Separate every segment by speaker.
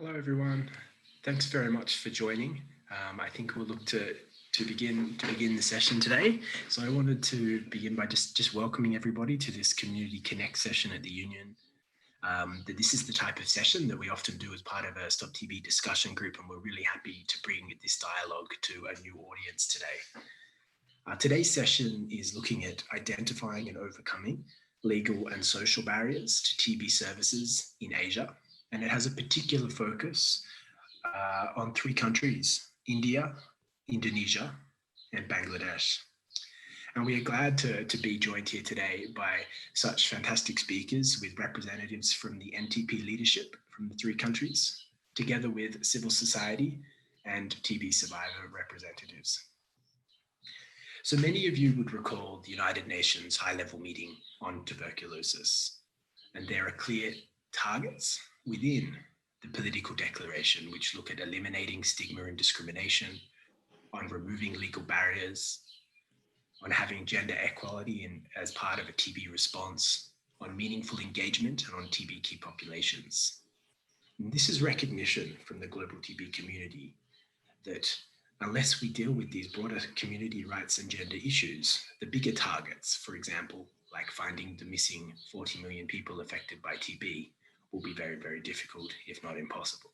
Speaker 1: Hello, everyone. Thanks very much for joining. I think we'll look to begin the session today. So I wanted to begin by just welcoming everybody to this Community Connect session at the Union. This is the type of session that we often do as part of a Stop TB discussion group, and we're really happy to bring this dialogue to a new audience today. Today's session is looking at identifying and overcoming legal and social barriers to TB services in Asia. And it has a particular focus on three countries: India, Indonesia, and Bangladesh. And we are glad to be joined here today by such fantastic speakers with representatives from the NTP leadership from the three countries, together with civil society and TB survivor representatives. So many of you would recall the United Nations high-level meeting on tuberculosis, and there are clear targets within the political declaration which look at eliminating stigma and discrimination, on removing legal barriers, on having gender equality as part of a TB response, on meaningful engagement, and on TB key populations. And this is recognition from the global TB community that unless we deal with these broader community rights and gender issues, the bigger targets, for example, like finding the missing 40 million people affected by TB, will be very, very difficult, if not impossible.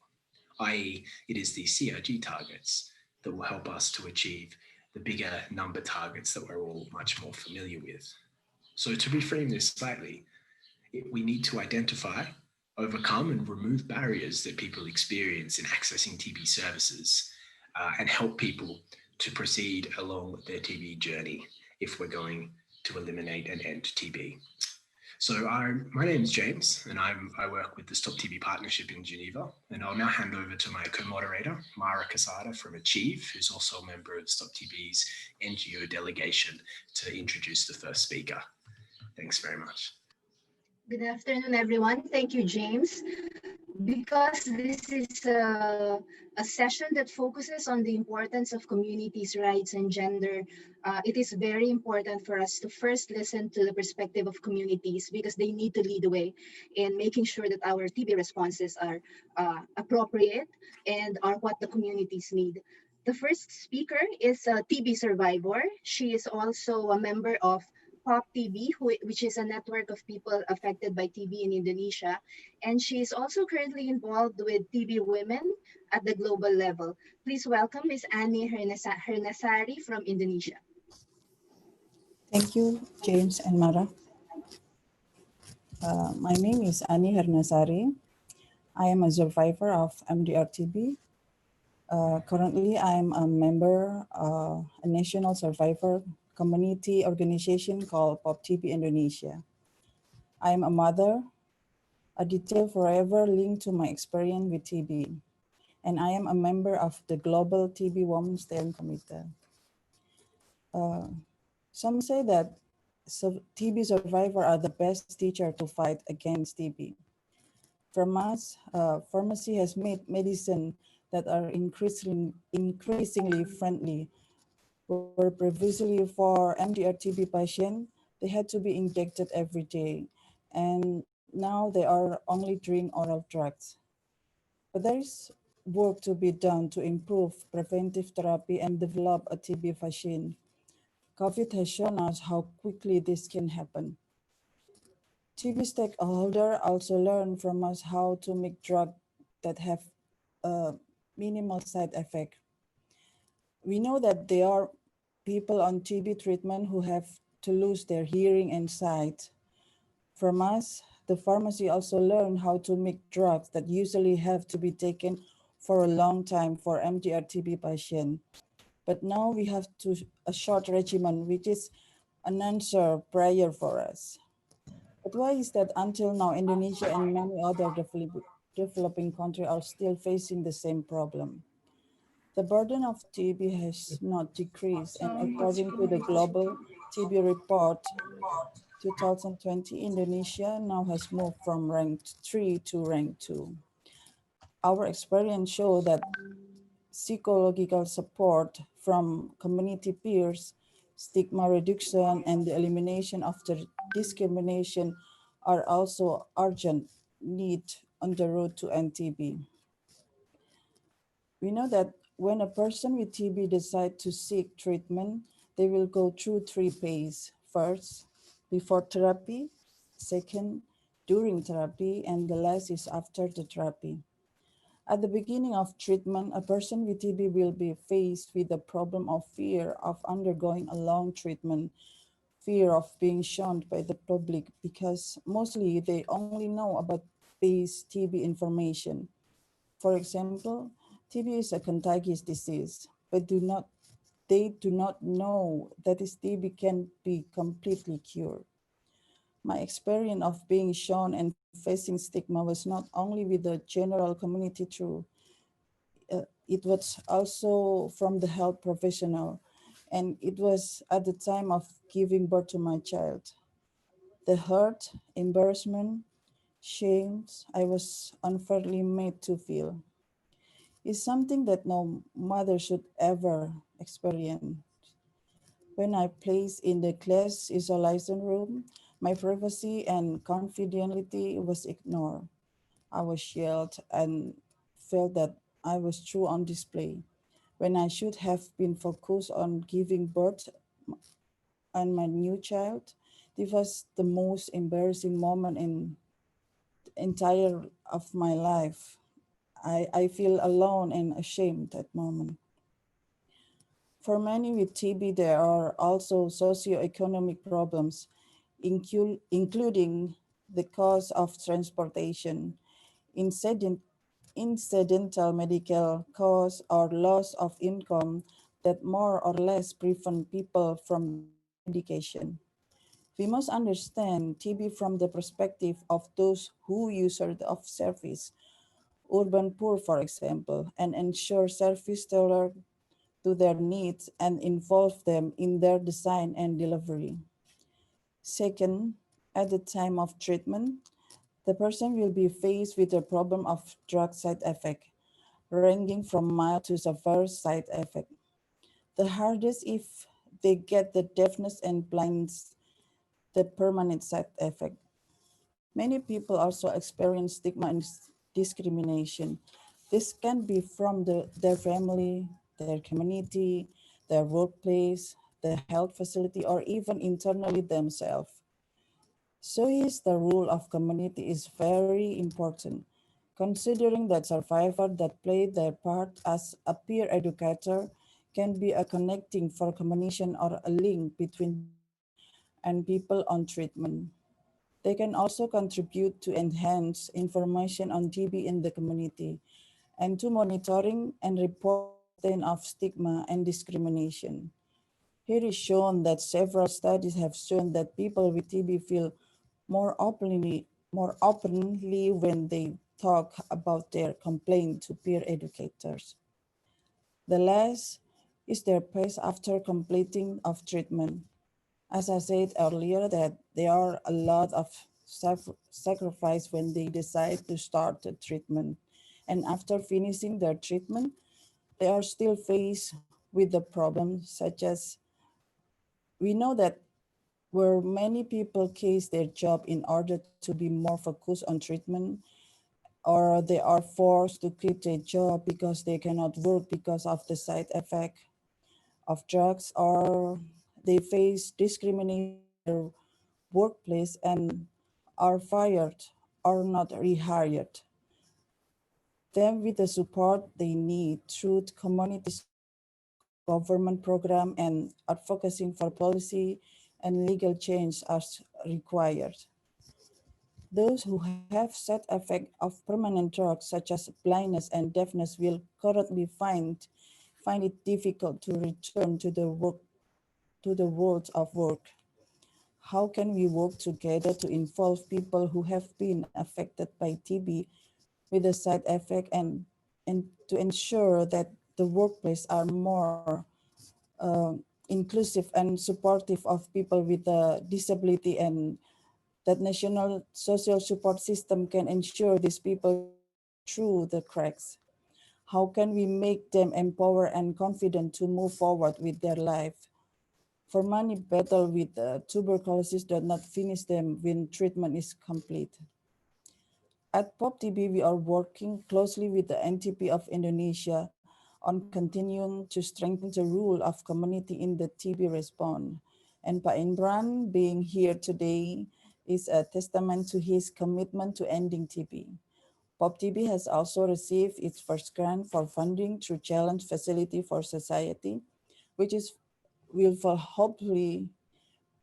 Speaker 1: I.e., it is these CRG targets that will help us to achieve the bigger number targets that we're all much more familiar with. So to reframe this slightly, we need to identify, overcome, and remove barriers that people experience in accessing TB services, and help people to proceed along their TB journey if we're going to eliminate and end TB. So my name is James, and I work with the Stop TB Partnership in Geneva, and I'll now hand over to my co-moderator, Mara Casada from Achieve, who's also a member of Stop TB's NGO delegation, to introduce the first speaker. Thanks very much.
Speaker 2: Good afternoon, everyone. Thank you, James. Because this is a session that focuses on the importance of communities' rights and gender, it is very important for us to first listen to the perspective of communities, because they need to lead the way in making sure that our TB responses are appropriate and are what the communities need. The first speaker is a TB survivor. She is also a member of POP TB, which is a network of people affected by TB in Indonesia. And she is also currently involved with TB women at the global level. Please welcome Ms. Annie Hernasari from Indonesia.
Speaker 3: Thank you, James and Mara. My name is Annie Hernasari. I am a survivor of MDR-TB. Currently, I'm a member of a national survivor community organization called POP TB Indonesia. I am a mother, a detail forever linked to my experience with TB, and I am a member of the Global TB Women Steering Committee. Some say that TB survivors are the best teacher to fight against TB. From us, pharmacy has made medicine that are increasingly friendly. Where previously for MDR-TB patients, they had to be injected every day, and now they are only doing oral drugs. But there is work to be done to improve preventive therapy and develop a TB vaccine. COVID has shown us how quickly this can happen. TB stakeholders also learn from us how to make drugs that have a minimal side effect. We know that there are people on TB treatment who have to lose their hearing and sight. From us, the pharmacy also learned how to make drugs that usually have to be taken for a long time for MDR-TB patients. But now we have a short regimen, which is an answer prayer for us. But why is that until now, Indonesia and many other developing countries are still facing the same problem? The burden of TB has not decreased, and according to the Global TB Report 2020, Indonesia now has moved from rank 3 to rank 2. Our experience shows that psychological support from community peers, stigma reduction, and the elimination of the discrimination are also urgent need on the road to end TB. We know that when a person with TB decides to seek treatment, they will go through three phases. First, before therapy, second, during therapy, and the last is after the therapy. At the beginning of treatment, a person with TB will be faced with the problem of fear of undergoing a long treatment, fear of being shunned by the public because mostly they only know about base TB information. For example, TB is a contagious disease, but they do not know that this TB can be completely cured. My experience of being shown and facing stigma was not only with the general community through, it was also from the health professional, and it was at the time of giving birth to my child. The hurt, embarrassment, shame I was unfairly made to feel is something that no mother should ever experience. When I placed in the class isolation room, my privacy and confidentiality was ignored. I was yelled and felt that I was true on display when I should have been focused on giving birth and my new child. This was the most embarrassing moment in the entire of my life. I feel alone and ashamed at moment. For many with TB, there are also socioeconomic problems, including the cost of transportation, incident, incidental medical costs, or loss of income that more or less prevent people from getting medication. We must understand TB from the perspective of those who use of service, urban poor, for example, and ensure service tailored to their needs and involve them in their design and delivery. Second, at the time of treatment, the person will be faced with the problem of drug side effect, ranging from mild to severe side effect. The hardest if they get the deafness and blindness, the permanent side effect. Many people also experience stigma and discrimination. This can be from their family, their community, their workplace, the health facility, or even internally themselves. So is the role of community is very important, considering that survivors that play their part as a peer educator can be a connecting for combination or a link between TB and people on treatment. They can also contribute to enhance information on TB in the community and to monitoring and report extent of stigma and discrimination. Here is shown that several studies have shown that people with TB feel more openly when they talk about their complaint to peer educators. The last is their pace after completing of treatment. As I said earlier, that there are a lot of sacrifice when they decide to start the treatment. And after finishing their treatment, they are still faced with the problems such as we know that where many people case their job in order to be more focused on treatment, or they are forced to quit their job because they cannot work because of the side effect of drugs, or they face discrimination in their workplace and are fired or not rehired. Them with the support they need through community support, government program, and advocacy for policy and legal change as required. Those who have side effects of permanent drugs such as blindness and deafness will currently find it difficult to return to the world of work. How can we work together to involve people who have been affected by TB with the side effect and to ensure that the workplace are more inclusive and supportive of people with a disability, and that national social support system can ensure these people don't fall through the cracks. How can we make them empowered and confident to move forward with their life? For many, battle with tuberculosis does not finish them when treatment is complete. At POP TB, we are working closely with the NTP of Indonesia on continuing to strengthen the role of community in the TB response. And Pak Imran being here today is a testament to his commitment to ending TB. PopTB has also received its first grant for funding through Challenge Facility for Society, which will hopefully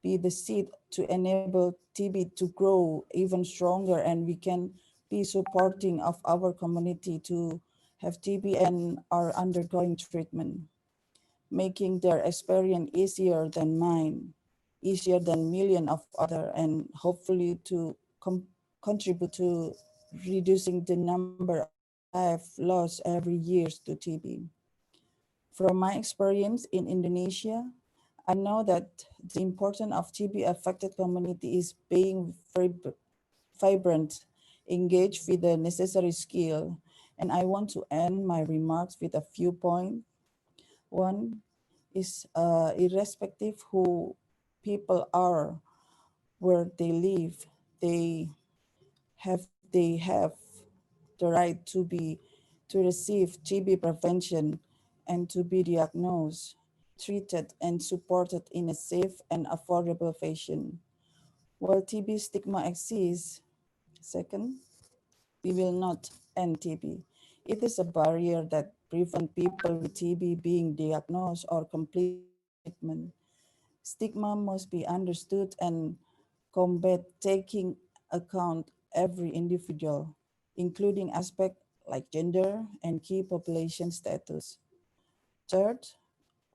Speaker 3: be the seed to enable TB to grow even stronger, and we can be supporting of our community to have TB and are undergoing treatment, making their experience easier than mine, easier than millions of other, and hopefully to contribute to reducing the number of lives lost every year to TB. From my experience in Indonesia, I know that the importance of TB affected community is being very vibrant, engaged with the necessary skill. And I want to end my remarks with a few points. One is irrespective who people are, where they live, they have the right to receive TB prevention and to be diagnosed, treated, and supported in a safe and affordable fashion. While TB stigma exists, second, we will not end TB. It is a barrier that prevents people with TB being diagnosed or completing treatment. Stigma must be understood and combat, taking account every individual, including aspects like gender and key population status. Third,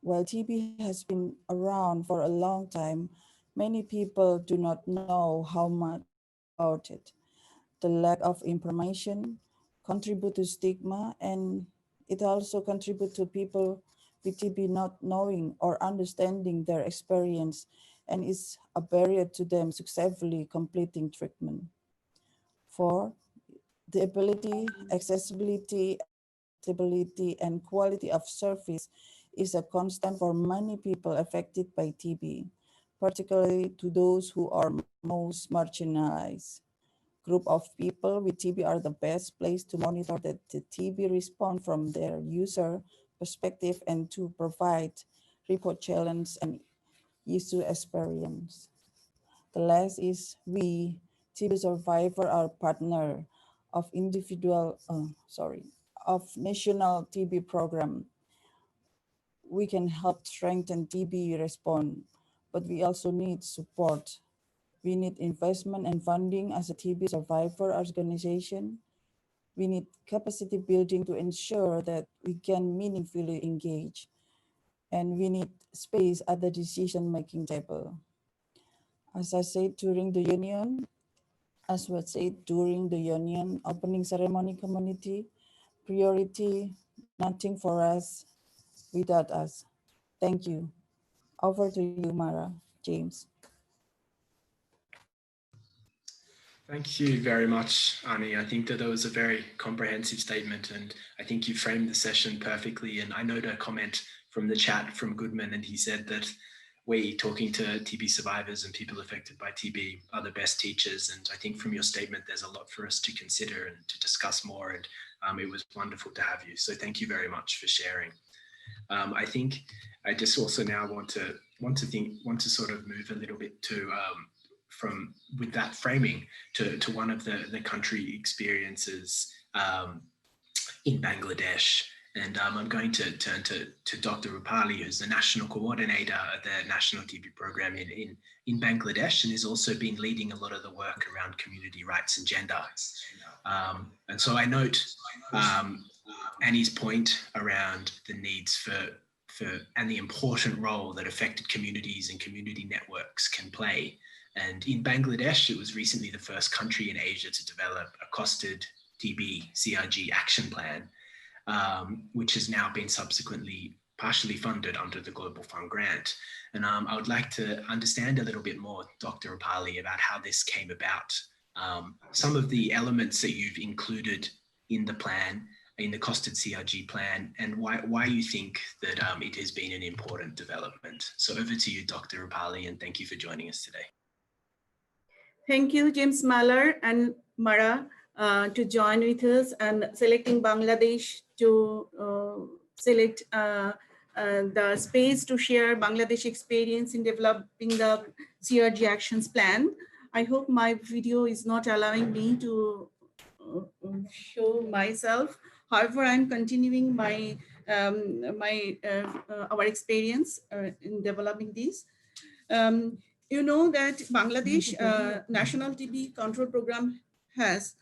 Speaker 3: while TB has been around for a long time, many people do not know how much about it. The lack of information contribute to stigma, and it also contribute to people with TB not knowing or understanding their experience, and is a barrier to them successfully completing treatment. Four, the ability, accessibility, adaptability, and quality of service is a constant for many people affected by TB, particularly to those who are most marginalized. Group of people with TB are the best place to monitor the TB response from their user perspective and to provide report challenge and issue experience. The last is we, TB survivor, are partner of of national TB program. We can help strengthen TB response, but we also need support. We need investment and funding as a TB survivor organization. We need capacity building to ensure that we can meaningfully engage. And we need space at the decision-making table. As I said during the union, opening ceremony community, priority, nothing for us without us. Thank you. Over to you, Mara, James.
Speaker 1: Thank you very much, Ani. I think that was a very comprehensive statement, and I think you framed the session perfectly. And I noted a comment from the chat from Goodman, and he said that we, talking to TB survivors and people affected by TB, are the best teachers. And I think from your statement, there's a lot for us to consider and to discuss more. And it was wonderful to have you. So thank you very much for sharing. I think I just also now want to sort of move a little bit to from with that framing to one of the country experiences in Bangladesh. And I'm going to turn to Dr. Rupali, who's the national coordinator of the National TB program in Bangladesh, and has also been leading a lot of the work around community rights and gender. And so I note Annie's point around the needs for and the important role that affected communities and community networks can play. And in Bangladesh, it was recently the first country in Asia to develop a costed TB CRG action plan, which has now been subsequently partially funded under the Global Fund grant. And I would like to understand a little bit more, Dr. Rupali, about how this came about. Some of the elements that you've included in the plan, in the costed CRG plan, and why you think that it has been an important development. So over to you, Dr. Rupali, and thank you for joining us today.
Speaker 4: Thank you, James Mahler and Mara, to join with us and selecting Bangladesh to select the space to share Bangladesh experience in developing the CRG actions plan. I hope my video is not allowing me to show myself. However, I'm continuing my our experience in developing these. You know that Bangladesh National TB Control Program has.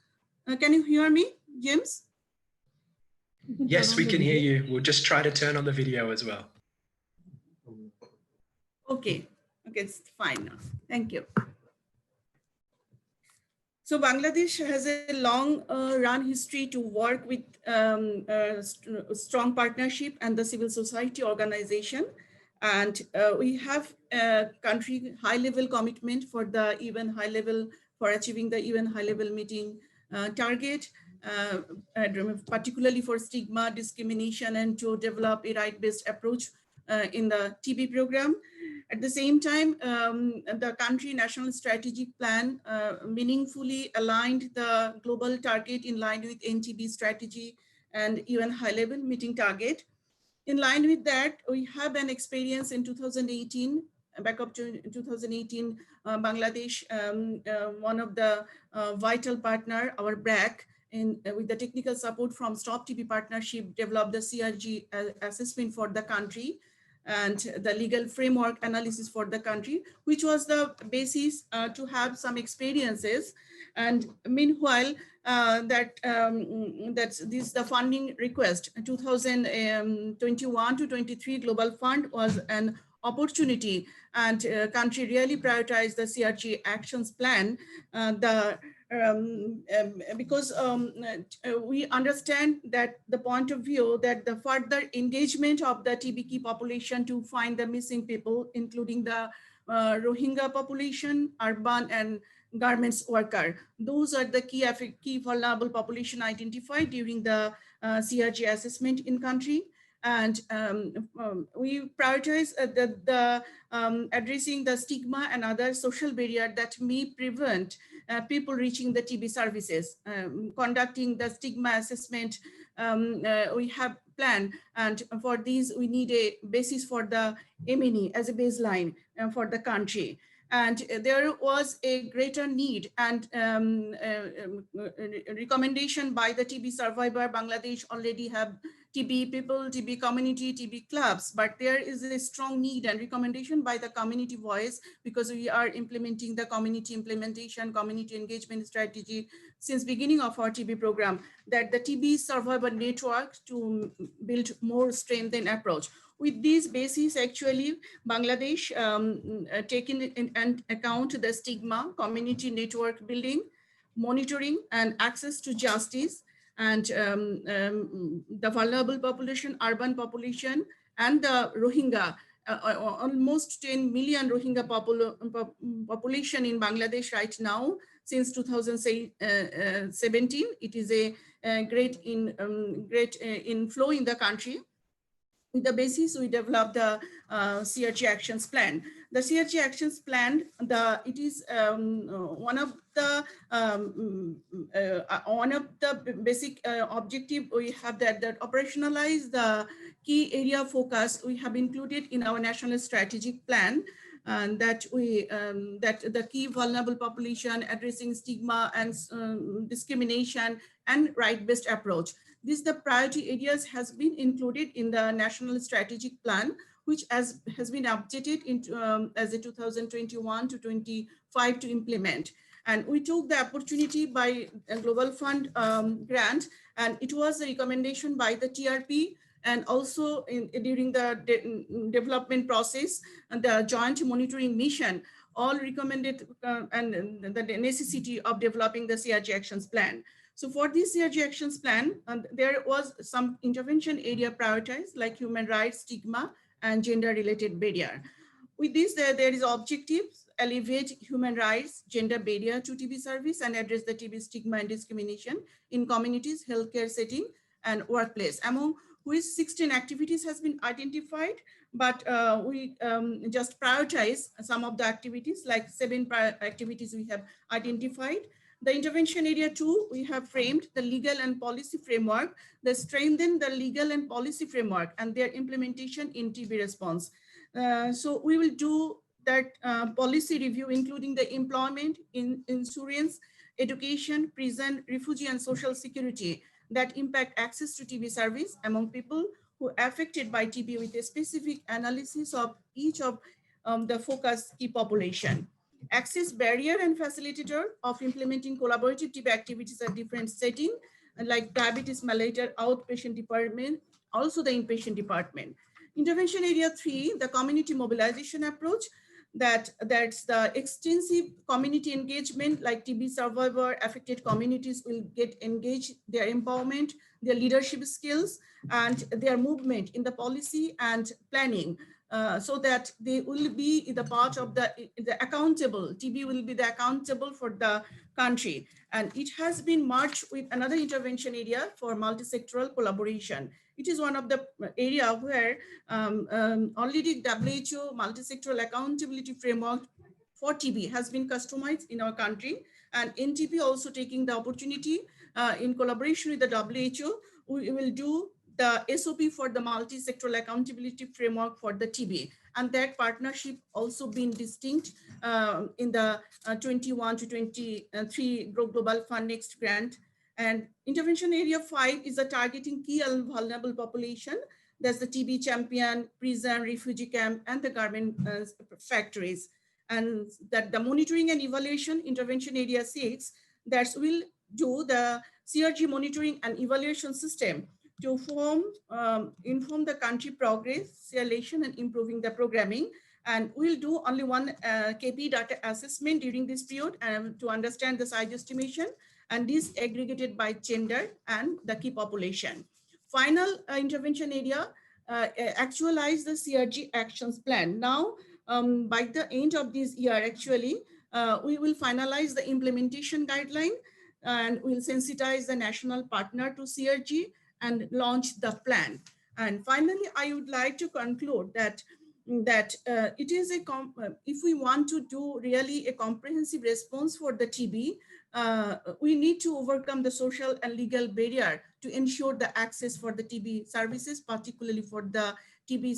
Speaker 4: Can you hear me, James?
Speaker 1: Yes, we can hear you. We'll just try to turn on the video as well.
Speaker 4: Okay, it's fine now. Thank you. So Bangladesh has a long run history to work with strong partnership and the civil society organization. And we have a country high-level commitment for the UN high-level, for achieving the UN high-level meeting target, particularly for stigma, discrimination, and to develop a right-based approach in the TB program. At the same time, the country national strategic plan meaningfully aligned the global target in line with NTB strategy and UN high-level meeting target. In line with that, we have an experience in 2018, back up to 2018, Bangladesh, one of the vital partner, our BRAC, with the technical support from Stop TB Partnership, developed the CRG assessment for the country and the legal framework analysis for the country, which was the basis to have some experiences. And meanwhile, that's the funding request. 2021 to 23 Global Fund was an opportunity, and country really prioritized the CRG actions plan. Because we understand that the point of view that the further engagement of the TB population to find the missing people, including the Rohingya population, urban and garments worker. Those are the key vulnerable population identified during the CRG assessment in country. And we prioritize addressing the stigma and other social barrier that may prevent people reaching the TB services. Conducting the stigma assessment, we have planned, and for these we need a basis for the MNE as a baseline for the country. And there was a greater need and recommendation by the TB survivor. Bangladesh already have TB people, TB community, TB clubs, but there is a strong need and recommendation by the community voice, because we are implementing the community implementation, community engagement strategy since beginning of our TB program, that the TB survivor network to build more strength and approach. With these bases, actually, Bangladesh taking in account the stigma, community network building, monitoring and access to justice, and the vulnerable population, urban population, and the Rohingya, almost 10 million Rohingya population in Bangladesh right now. Since 2017, it is a great inflow in the country. With the basis, we developed the CRG actions plan. The CRG actions plan, it is one of the basic objective we have that operationalize the key area focus we have included in our national strategic plan. And that the key vulnerable population, addressing stigma and discrimination, and right-based approach. These the priority areas has been included in the national strategic plan, which has been updated into as a 2021 to 25 to implement. And we took the opportunity by a Global Fund grant, and it was a recommendation by the TRP, and also during the development process, and the joint monitoring mission all recommended and the necessity of developing the CRG actions plan. So for this CRG actions plan, there was some intervention area prioritized, like human rights, stigma, and gender-related barrier. With this, there is objectives: alleviate human rights, gender barrier to TB service, and address the TB stigma and discrimination in communities, healthcare setting, and workplace. Among which 16 activities has been identified, but we just prioritize some of the activities, like 7 activities we have identified. The intervention area 2, we have framed the legal and policy framework that strengthen the legal and policy framework and their implementation in TB response. So we will do that policy review, including the employment, insurance, education, prison, refugee, and social security that impact access to TB service among people who are affected by TB, with a specific analysis of each of the focus key population. Access barrier and facilitator of implementing collaborative TB activities at different settings, like diabetes mellitus outpatient department, also the inpatient department. Intervention area 3, the community mobilization approach, that's the extensive community engagement, like TB survivor affected communities will get engaged, their empowerment, their leadership skills, and their movement in the policy and planning, so that they will be the part of the accountable. TB will be the accountable for the country. And it has been merged with another intervention area for multi-sectoral collaboration. It is one of the area where already WHO multi-sectoral accountability framework for TB has been customized in our country, and NTP also taking the opportunity in collaboration with the WHO, we will do the SOP for the multi-sectoral accountability framework for the TB, and that partnership also been distinct in the 21 to 23 Global Fund Next grant. And intervention area 5 is the targeting key and vulnerable population. That's the TB champion, prison, refugee camp, and the garment factories. And that the monitoring and evaluation, intervention area 6, that will do the CRG monitoring and evaluation system to inform the country progress, correlation, and improving the programming. And we'll do only one KP data assessment during this period to understand the size estimation, and this aggregated by gender and the key population. Final intervention area, actualize the CRG actions plan. Now, by the end of this year, actually, we will finalize the implementation guideline, and we'll sensitize the national partner to CRG and launch the plan. And finally, I would like to conclude that it is if we want to do really a comprehensive response for the TB, we need to overcome the social and legal barrier to ensure the access for the TB services, particularly for the TB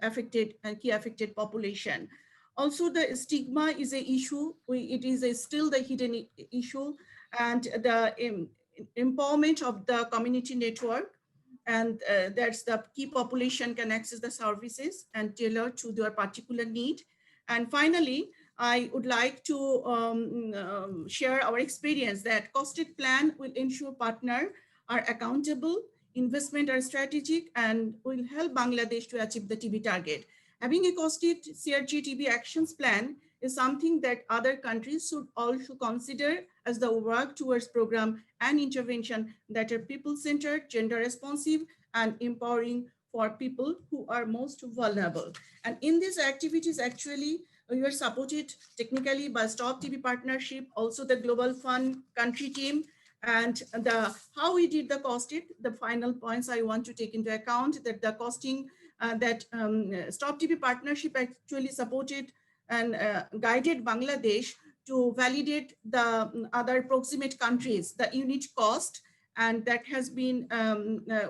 Speaker 4: affected and key affected population. Also, the stigma is an issue. It is still the hidden issue, and the empowerment of the community network, and that's the key population can access the services and tailor to their particular need. And finally, I would like to share our experience that costed plan will ensure partner are accountable, investment are strategic, and will help Bangladesh to achieve the TB target. Having a costed CRG TB actions plan is something that other countries should also consider as the work towards program and intervention that are people-centered, gender-responsive, and empowering for people who are most vulnerable. And in these activities, actually, we were supported technically by Stop TB Partnership, also the Global Fund country team, and how we did the costed. The final points I want to take into account that the costing Stop TB Partnership actually supported and guided Bangladesh to validate the other proximate countries, the unit cost, and that has been,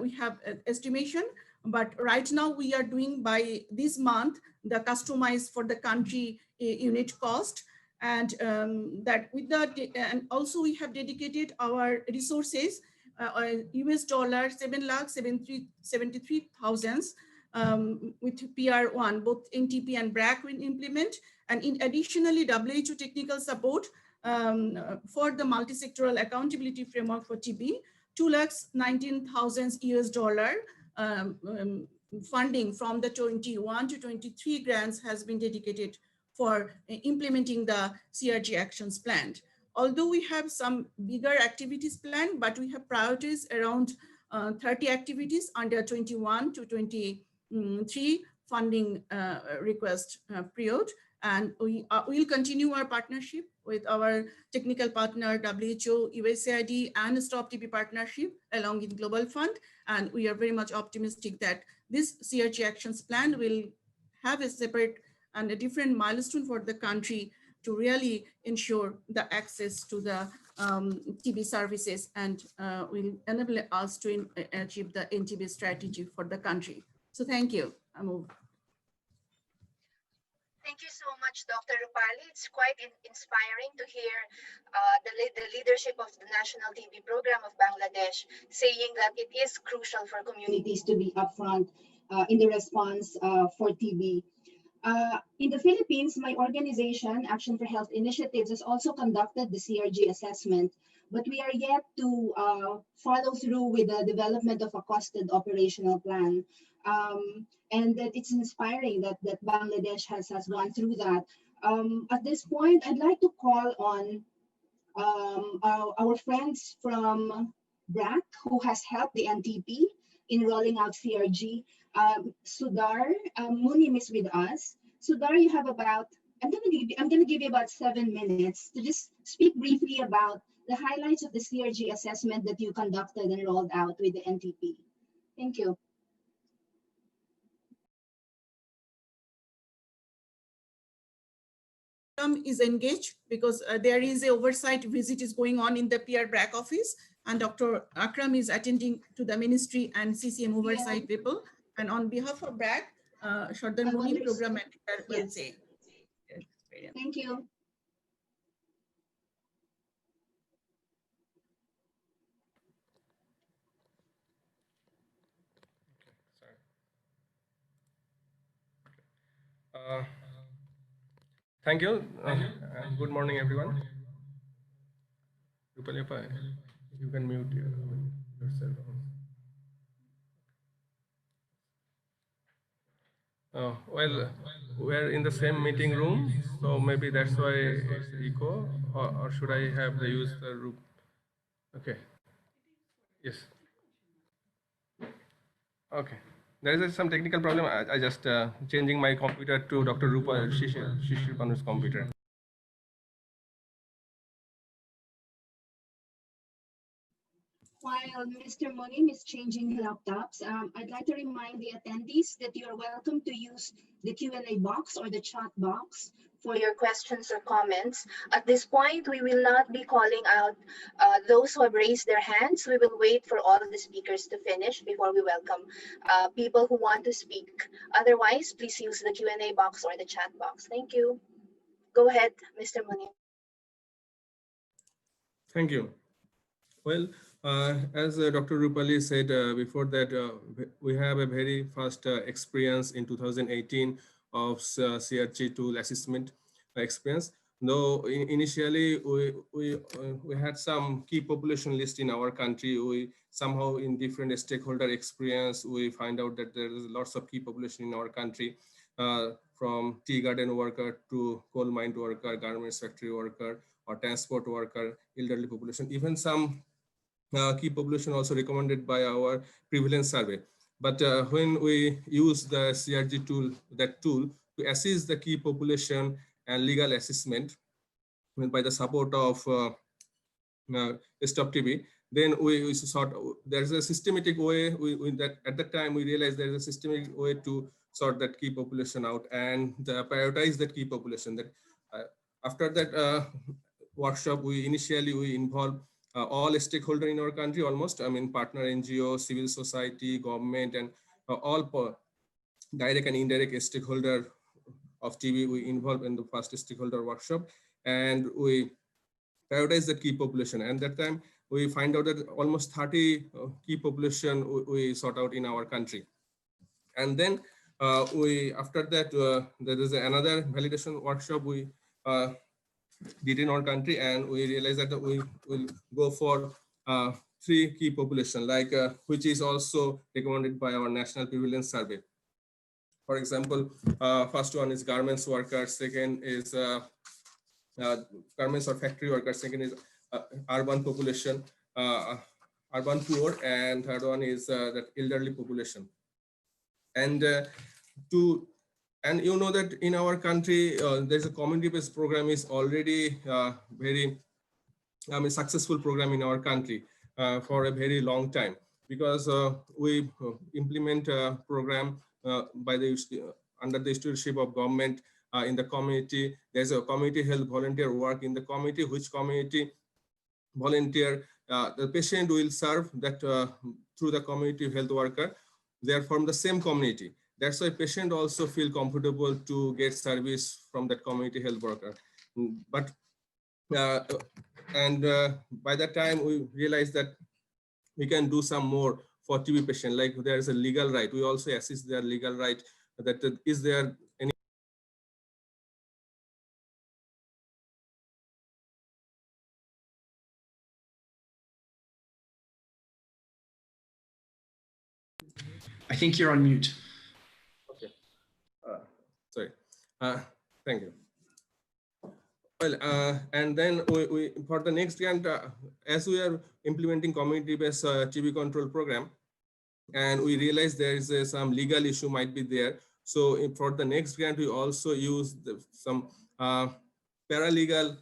Speaker 4: we have estimation, but right now we are doing by this month, the customized for the country unit cost, and that with the, and also we have dedicated our resources, US dollar 7,73,000 with PR1, both NTP and BRAC will implement. And in additionally, WHO technical support for the multi-sectoral accountability framework for TB, 2,19,000 US dollar funding from the 21 to 23 grants has been dedicated for implementing the CRG actions plan. Although we have some bigger activities planned, but we have priorities around 30 activities under 21 to 23 funding request period. And we will continue our partnership with our technical partner, WHO, USAID, and Stop TB Partnership along with Global Fund. And we are very much optimistic that this CRG actions plan will have a separate and a different milestone for the country to really ensure the access to the TB services and will enable us to achieve the NTB strategy for the country. So thank you. I move.
Speaker 2: Thank you so much, Dr. Rupali. It's quite inspiring to hear the leadership of the National TB Program of Bangladesh saying that it is crucial for communities to be upfront in the response for TB. In the Philippines, my organization, Action for Health Initiatives, has also conducted the CRG assessment, but we are yet to follow through with the development of a costed operational plan. And that it's inspiring that Bangladesh has gone through that. At this point, I'd like to call on our friends from BRAC, who has helped the NTP in rolling out CRG. Sudar Munim is with us. Sudar, you have about, I'm gonna give you about 7 minutes to just speak briefly about the highlights of the CRG assessment that you conducted and rolled out with the NTP. Thank you.
Speaker 4: Is engaged because there is a oversight visit is going on in the PR BRAC office, and Dr. Akram is attending to the ministry and CCM oversight people. And on behalf of BRAC, Shardar Munim, program manager, will say.
Speaker 2: Thank you.
Speaker 5: Thank you. Good morning, everyone. You can mute yourself. Well, we're in the same meeting room, so maybe that's why it's echo, or should I have the use the room? Okay. Yes. Okay. There is some technical problem. I just changing my computer to Dr. Rupa Shishir Panu's computer.
Speaker 2: While Mr. Munim is changing laptops, I'd like to remind the attendees that you are welcome to use the Q&A box or the chat box for your questions or comments. At this point, we will not be calling out those who have raised their hands. We will wait for all of the speakers to finish before we welcome people who want to speak. Otherwise, please use the Q&A box or the chat box. Thank you. Go ahead, Mr. Munim.
Speaker 5: Thank you. Well, as Dr. Rupali said before that, we have a very fast experience in 2018 of CRG tool assessment experience. Though initially we had some key population list in our country, we somehow in different stakeholder experience, we find out that there is lots of key population in our country, from tea garden worker to coal mine worker, garments factory worker, or transport worker, elderly population, even some key population also recommended by our prevalence survey. But when we use the CRG tool, that tool to assess the key population and legal assessment by the support of Stop TB, then we sort there's a systematic way that at that time we realized there's a systematic way to sort that key population out and prioritize that key population. That after that workshop, we initially involved all stakeholders in our country, almost, I mean, partner NGO, civil society, government, and all direct and indirect stakeholder of TB we involved in the first stakeholder workshop, and we prioritize the key population. And that time we find out that almost 30 key population we sort out in our country. And then after that, there is another validation workshop we did in our country, and we realized that we will go for 3 key population, like which is also recommended by our national prevalence survey. For example, first one is garments workers, second is garments or factory workers, second is urban population, urban poor, and third one is that elderly population. And and you know that in our country, there's a community-based program is already very successful program in our country for a very long time, because we implement a program by the under the stewardship of government in the community. There's a community health volunteer work in the community, which community volunteer, the patient will serve that through the community health worker. They are from the same community. That's why patient also feel comfortable to get service from that community health worker. But by that time we realize that we can do some more for TB patient, like there is a legal right. We also assist their legal right, that is there any.
Speaker 1: I think you're on mute.
Speaker 5: Okay. Sorry. Thank you. Well, and then we for the next grant, as we are implementing community-based TB control program, and we realize there is some legal issue might be there. So for the next grant, we also use some paralegal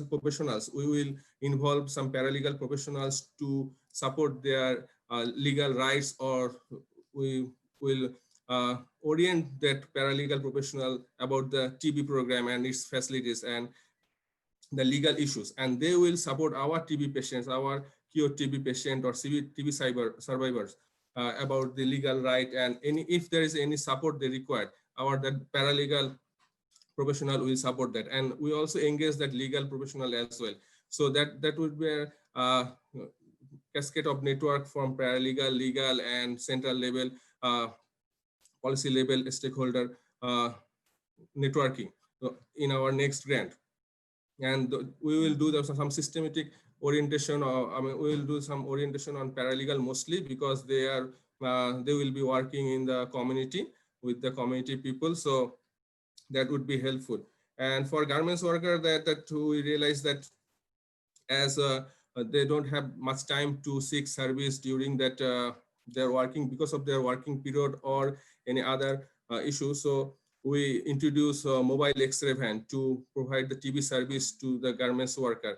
Speaker 5: professionals. We will involve some paralegal professionals to support their legal rights, or we will orient that paralegal professional about the TB program and its facilities and the legal issues, and they will support our TB patients, our cured TB patient or TB survivors about the legal right, and if there is any support they require, our that paralegal professional will support that. And we also engage that legal professional as well. So that would be a cascade of network from paralegal, legal, and central level, policy level stakeholder networking in our next grant. And we will do some systematic orientation, or we will do some orientation on paralegal mostly, because they will be working in the community with the community people. So that would be helpful. And for garments worker, that we realize that as they don't have much time to seek service during that they're working, because of their working period or any other issue. So we introduce a mobile X-ray van to provide the TB service to the garments worker.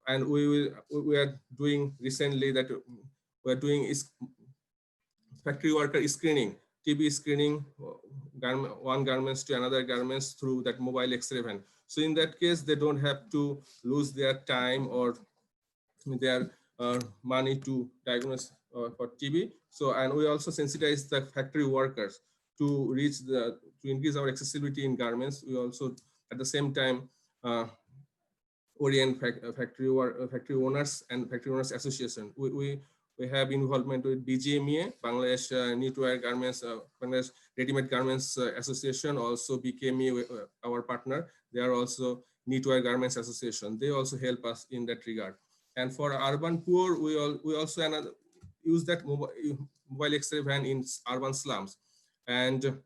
Speaker 5: And we are doing recently that we're doing is factory worker screening, TB screening, one garments to another garments through that mobile X-ray van. So in that case, they don't have to lose their time or their money to diagnose for TB. So, and we also sensitize the factory workers to increase our accessibility in garments. We also at the same time orient factory owners and factory owners association. We have involvement with BGMEA, Bangladesh Knitwear Garments, Bangladesh Ready-Made Garments Association, also BKME, our partner. They are also Knitwear Garments Association. They also help us in that regard. And for urban poor, we also use that mobile X-ray van in urban slums. And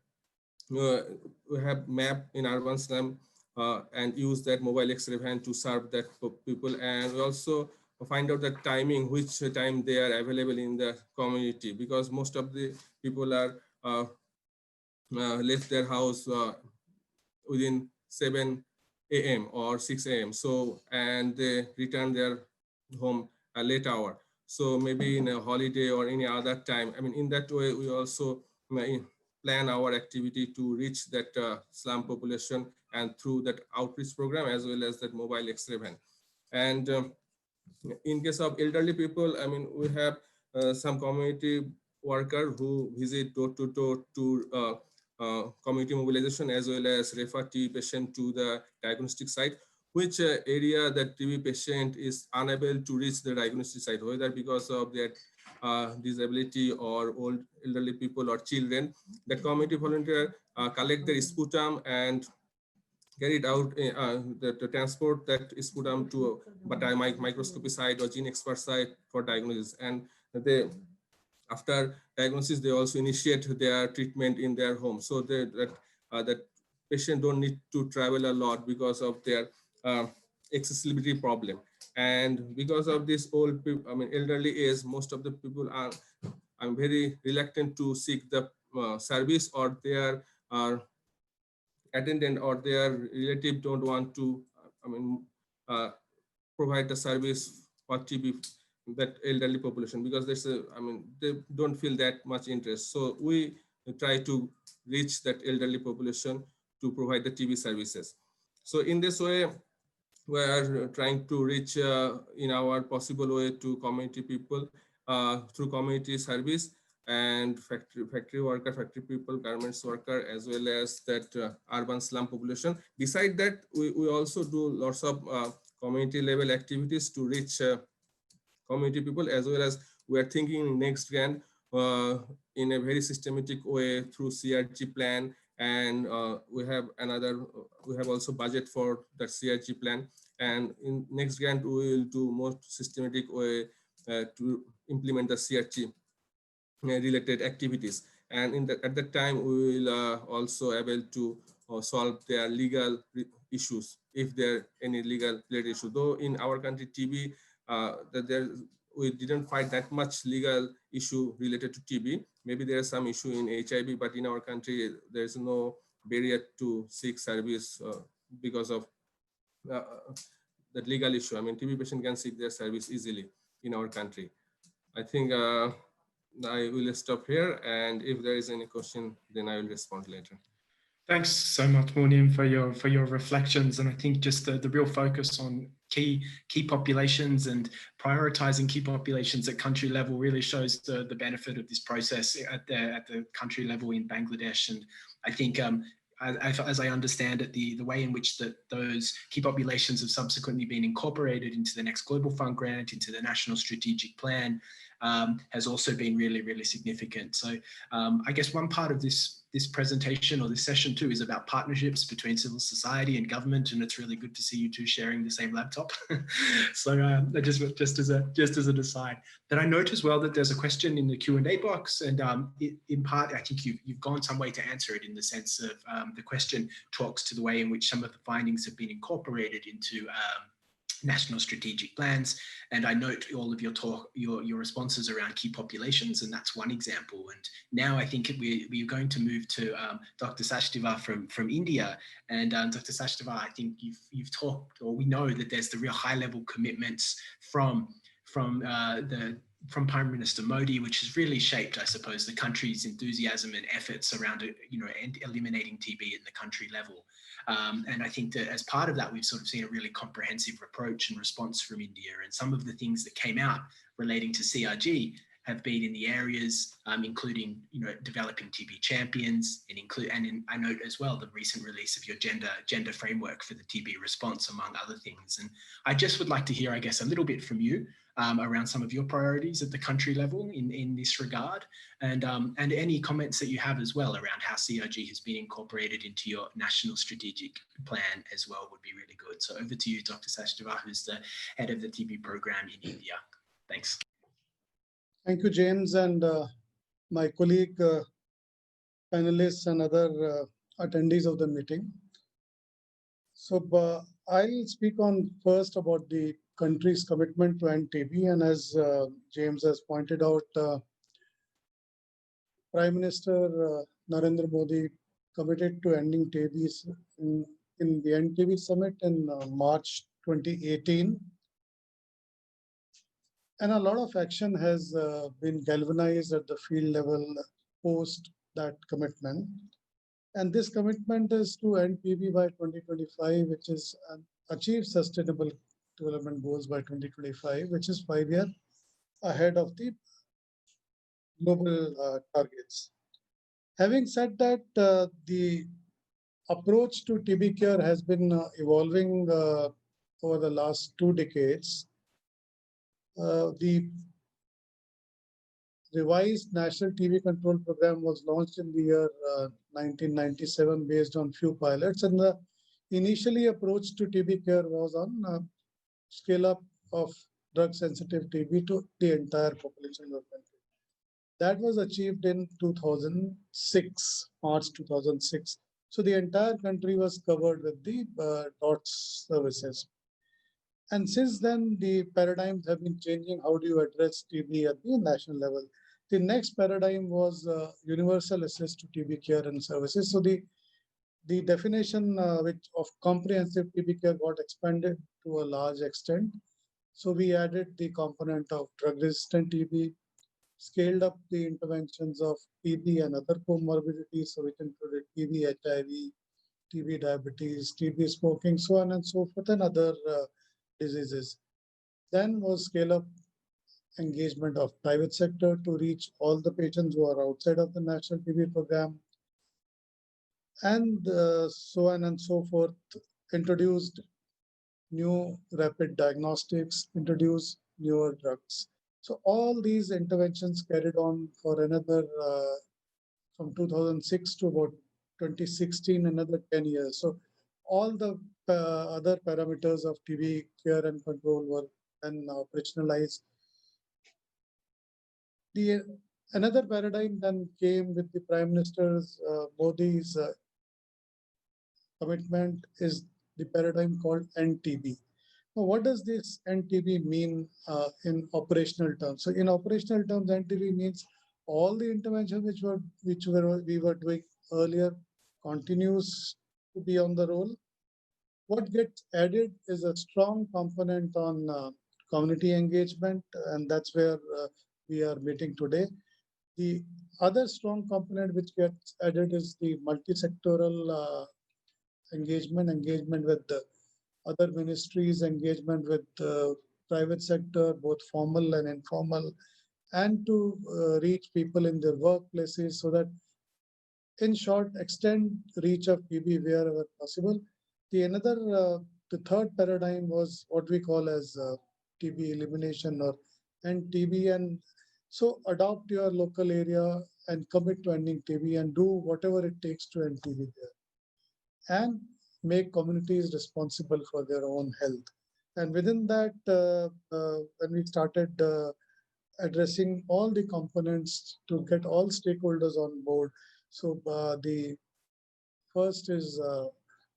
Speaker 5: we have map in urban slum and use that mobile X-ray van to serve that people. And we also find out the timing, which time they are available in the community, because most of the people are left their house within 7 a.m. or 6 a.m. So, and they return their home a late hour. So maybe in a holiday or any other time. I mean, in that way, we also plan our activity to reach that slum population, and through that outreach program as well as that mobile X-ray van. And in case of elderly people, I mean, we have some community worker who visit door to door to community mobilization, as well as refer TB patient to the diagnostic site, which area that TB patient is unable to reach the diagnostic site, whether because of their disability or old elderly people or children. The community volunteer collect their sputum and carry it out to transport that sputum to a microscopy site or gene expert site for diagnosis. And they, after diagnosis, they also initiate their treatment in their home. So that patient don't need to travel a lot because of their accessibility problem. And because of this old people, I mean, elderly age, most of the people are very reluctant to seek the service, or their attendant or their relative don't want to, provide the service for TB, that elderly population, because there's they don't feel that much interest. So we try to reach that elderly population to provide the TB services. So in this way, we are trying to reach in our possible way to community people through community service and factory worker, factory people, garments worker, as well as that urban slum population. Beside that, we also do lots of community level activities to reach community people, as well as we are thinking next grant in a very systematic way through CRG plan, and we have also budget for that CRG plan, and in next grant we will do more systematic way to implement the CRG related activities, and at that time we will also able to solve their legal issues if there are any legal related issue. Though in our country TB that there we didn't find that much legal issue related to TB. Maybe there is some issue in HIV, but in our country there is no barrier to seek service because of that legal issue. I mean, TB patient can seek their service easily in our country. I think I will stop here, and if there is any question, then I will respond later.
Speaker 1: Thanks so much, Mornim, for your reflections, and I think just the real focus on key populations and prioritizing key populations at country level really shows the benefit of this process at the country level in Bangladesh. And I think as I understand it, the way in which those key populations have subsequently been incorporated into the next Global Fund grant, into the National Strategic Plan, has also been really, really significant. So I guess one part of this presentation or this session too is about partnerships between civil society and government, and it's really good to see you two sharing the same laptop. So just as an aside, but I note as well that there's a question in the Q&A box, and in part I think you've gone some way to answer it, in the sense of the question talks to the way in which some of the findings have been incorporated into national strategic plans, and I note all of your responses around key populations, and that's one example. And now I think we're going to move to Dr. Sachdeva from India, and Dr. Sachdeva, I think you've talked, or we know that there's the real high level commitments from Prime Minister Modi, which has really shaped, I suppose, the country's enthusiasm and efforts around eliminating TB in the country level. And I think that as part of that, we've sort of seen a really comprehensive approach and response from India. And some of the things that came out relating to CRG have been in the areas, including developing TB champions, and I note as well the recent release of your gender framework for the TB response, among other things. And I just would like to hear, I guess, a little bit from you around some of your priorities at the country level in this regard, and any comments that you have as well around how CRG has been incorporated into your national strategic plan as well would be really good. So over to you, Dr. Sachdeva, who's the head of the TB program in India. Thanks.
Speaker 6: Thank you, James, and my colleague, panelists, and other attendees of the meeting. So I'll speak on first about the country's commitment to end TB, and as James has pointed out, Prime Minister Narendra Modi committed to ending TB in the End TB Summit in March 2018. And a lot of action has been galvanized at the field level post that commitment. And this commitment is to end TB by 2025, which is achieve sustainable development goals by 2025, which is 5 years ahead of the global targets. Having said that, the approach to TB care has been evolving over the last 2 decades. The revised National TB Control Program was launched in the year 1997 based on few pilots, and the initially approach to TB care was on scale up of drug-sensitive TB to the entire population of the country. That was achieved in 2006, March 2006. So the entire country was covered with the DOTS services. And since then, the paradigms have been changing. How do you address TB at the national level? The next paradigm was universal access to TB care and services. So the definition of comprehensive TB care got expanded to a large extent. So we added the component of drug-resistant TB, scaled up the interventions of TB and other comorbidities. So it included TB, HIV, TB diabetes, TB smoking, so on and so forth, and other diseases. Then was scale up engagement of private sector to reach all the patients who are outside of the national TB program, and so on and so forth. Introduced new rapid diagnostics, introduced newer drugs. So all these interventions carried on for another from 2006 to about 2016, another 10 years. So all the other parameters of TB care and control were then operationalized. Another paradigm then came with the Prime Minister's Modi's commitment is the paradigm called NTB. Now, what does this NTB mean in operational terms? So in operational terms, NTB means all the interventions we were doing earlier continues to be on the roll. What gets added is a strong component on community engagement, and that's where we are meeting today. The other strong component which gets added is the multi-sectoral engagement with the other ministries, engagement with the private sector, both formal and informal, and to reach people in their workplaces so that, in short, extend reach of TB wherever possible. The third paradigm was what we call as TB elimination or NTB, and so adopt your local area and commit to ending TB and do whatever it takes to end TB there, and make communities responsible for their own health. And within that, when we started addressing all the components to get all stakeholders on board. So the first is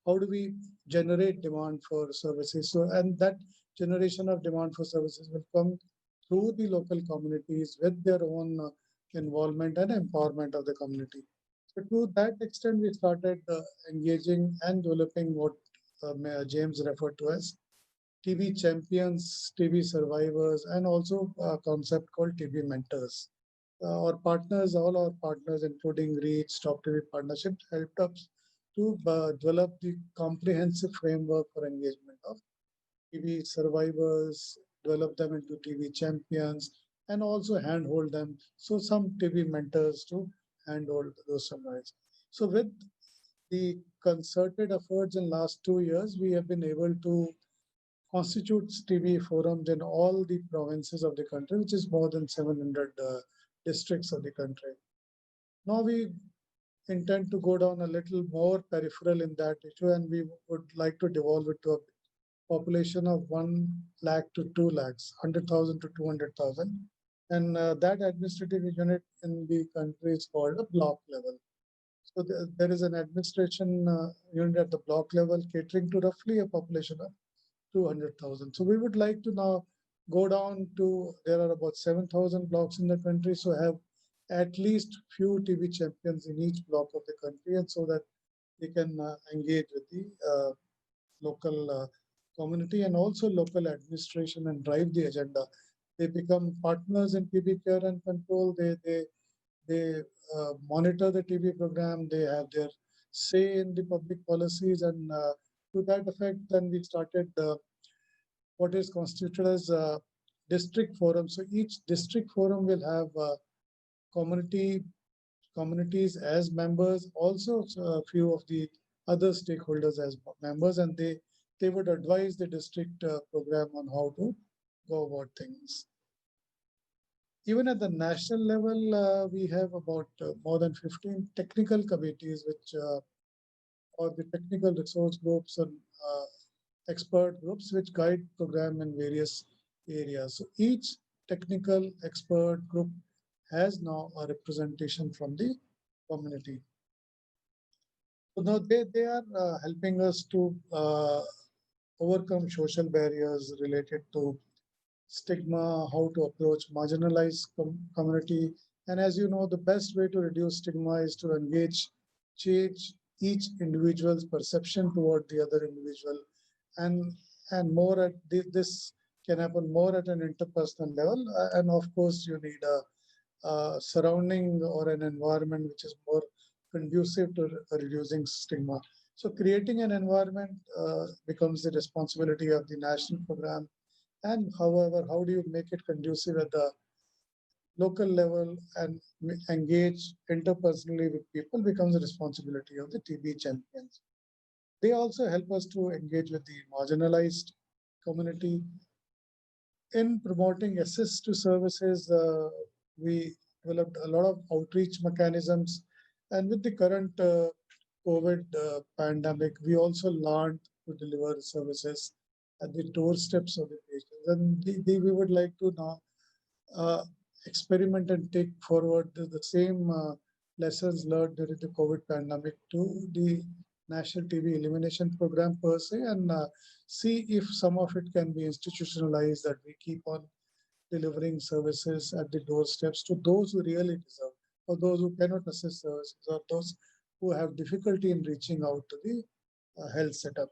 Speaker 6: how do we generate demand for services? So, and that generation of demand for services will come through the local communities with their own involvement and empowerment of the community. So to that extent, we started engaging and developing what James referred to as TB champions, TB survivors, and also a concept called TB mentors. Our partners, all our partners, including REACH, Stop TB Partnership, helped us to develop the comprehensive framework for engagement of TB survivors, develop them into TB champions, and also handhold them. So some TB mentors to handhold those survivors. So with the concerted efforts in last 2 years, we have been able to constitute TB forums in all the provinces of the country, which is more than 700 districts of the country. Now we intend to go down a little more peripheral in that issue, and we would like to devolve it to a population of 1 lakh to 2 lakhs, 100,000 to 200,000. And that administrative unit in the country is called a block level. So there is an administration unit at the block level catering to roughly a population of 200,000. So we would like to now go down to, there are about 7,000 blocks in the country, so have at least few TB champions in each block of the country, and so that they can engage with the local community and also local administration and drive the agenda. They become partners in TB care and control. They monitor the TB program. They have their say in the public policies, and to that effect, then we started what is constituted as a district forum. So each district forum will have communities as members, also a few of the other stakeholders as members, and they would advise the district program on how to go about things. Even at the national level, we have about more than 15 technical committees, which or the technical resource groups and expert groups, which guide program in various areas. So each technical expert group has now a representation from the community. So now they are helping us to overcome social barriers related to stigma, how to approach marginalized community. And as you know, the best way to reduce stigma is to change each individual's perception toward the other individual. And more at this can happen more at an interpersonal level. And of course, you need a surrounding or an environment which is more conducive to reducing stigma. So creating an environment becomes the responsibility of the national program. And however, how do you make it conducive at the local level and engage interpersonally with people becomes the responsibility of the TB champions. They also help us to engage with the marginalized community. In promoting access to services, we developed a lot of outreach mechanisms. And with the current COVID pandemic, we also learned to deliver services at the doorsteps of the patients. And we would like to now experiment and take forward the same lessons learned during the COVID pandemic to the National TB Elimination Program per se, and see if some of it can be institutionalized, that we keep on delivering services at the doorsteps to those who really deserve, or those who cannot access services, or those who have difficulty in reaching out to the health setup.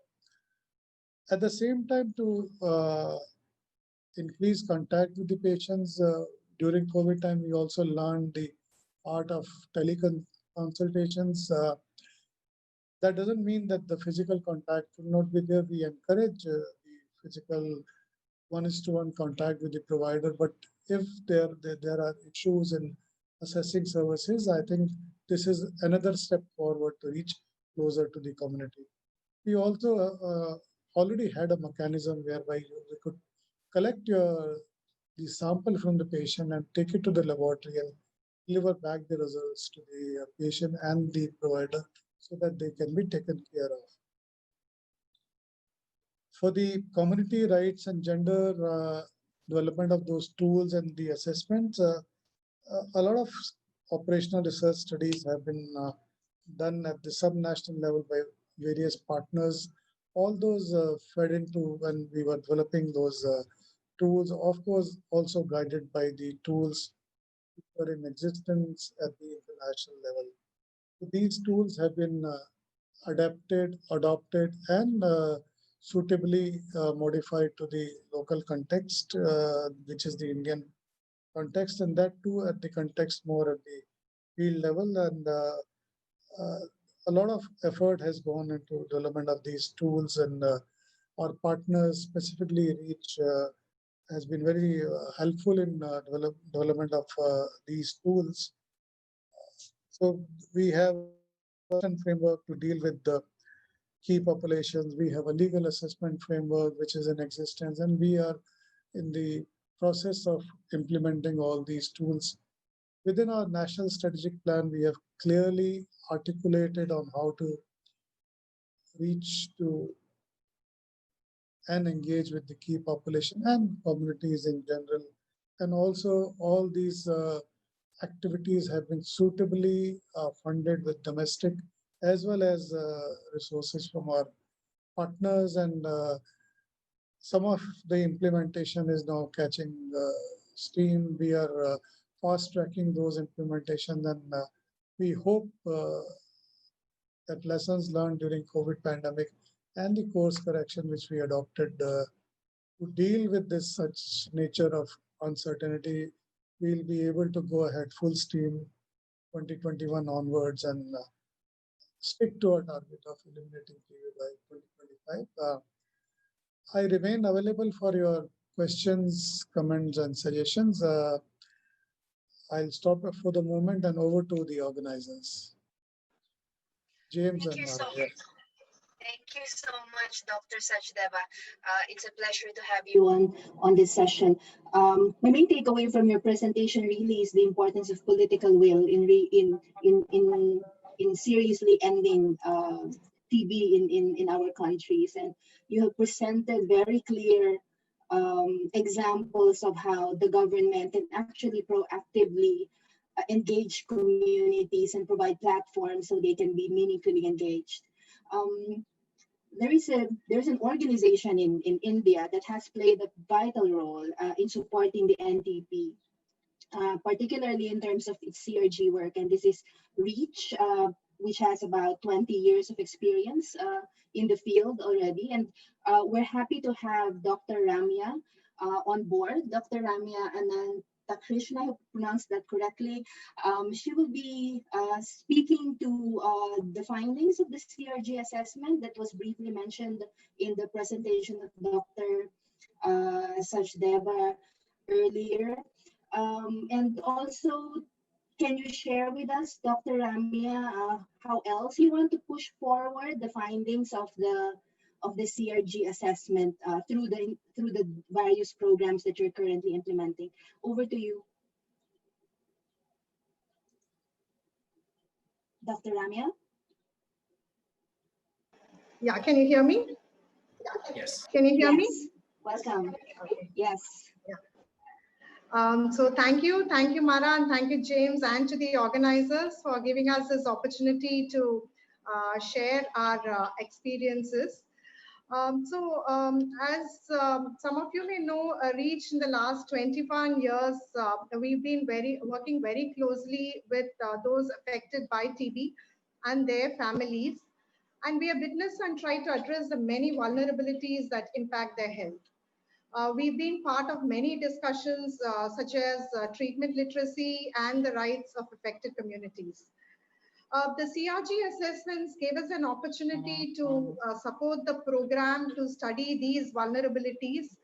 Speaker 6: At the same time, to increase contact with the patients during COVID time, we also learned the art of telecon consultations. That doesn't mean that the physical contact will not be there. We encourage the physical one-to-one contact with the provider, but if there are issues in assessing services, I think this is another step forward to reach closer to the community. We also already had a mechanism whereby we could collect the sample from the patient and take it to the laboratory and deliver back the results to the patient and the provider so that they can be taken care of. For the community rights and gender development of those tools and the assessments, a lot of operational research studies have been done at the subnational level by various partners. All those fed into when we were developing those tools, of course, also guided by the tools which were in existence at the international level. So these tools have been adapted, adopted, and suitably modified to the local context, which is the Indian context, and that too at the context more at the field level. And a lot of effort has gone into development of these tools, and our partners, specifically REACH, has been very helpful in development of these tools. So we have a framework to deal with the key populations. We have a legal assessment framework which is in existence, and we are in the process of implementing all these tools. Within our national strategic plan, we have clearly articulated on how to reach to and engage with the key population and communities in general. And also all these activities have been suitably funded with domestic as well as resources from our partners, and some of the implementation is now catching steam. We are fast tracking those implementations, and we hope that lessons learned during COVID pandemic and the course correction which we adopted to deal with this such nature of uncertainty, we'll be able to go ahead full steam 2021 onwards and stick to our target of eliminating TB by 2025. I remain available for your questions, comments, and suggestions. I'll stop for the moment and over to the organizers. James and Mara. Yes.
Speaker 2: Thank you so much, Dr. Sachdeva. It's a pleasure to have you on this session. My main takeaway from your presentation really is the importance of political will in seriously ending TB in our countries, and you have presented very clear examples of how the government can actually proactively engage communities and provide platforms so they can be meaningfully engaged. There's an organization in India that has played a vital role in supporting the NTP, particularly in terms of its CRG work, and this is REACH, which has about 20 years of experience in the field already. And we're happy to have Dr. Ramya on board. Dr. Ramya Takrishna, I hope I pronounced that correctly. She will be speaking to the findings of the CRG assessment that was briefly mentioned in the presentation of Dr. Sachdeva earlier. And also, can you share with us, Dr. Ramia, how else you want to push forward the findings of the CRG assessment through the various programs that you're currently implementing? Over to you, Dr. Ramia.
Speaker 7: Yeah, can you hear me?
Speaker 1: Yes.
Speaker 7: Can you hear
Speaker 2: Yes.
Speaker 7: me?
Speaker 2: Welcome.
Speaker 7: Okay.
Speaker 2: Yes.
Speaker 7: So thank you, Mara, and thank you, James, and to the organizers for giving us this opportunity to share our experiences. As some of you may know, REACH in the last 21 years, we've been working very closely with those affected by TB and their families. And we have witnessed and tried to address the many vulnerabilities that impact their health. We've been part of many discussions such as treatment literacy and the rights of affected communities. The CRG assessments gave us an opportunity to support the program to study these vulnerabilities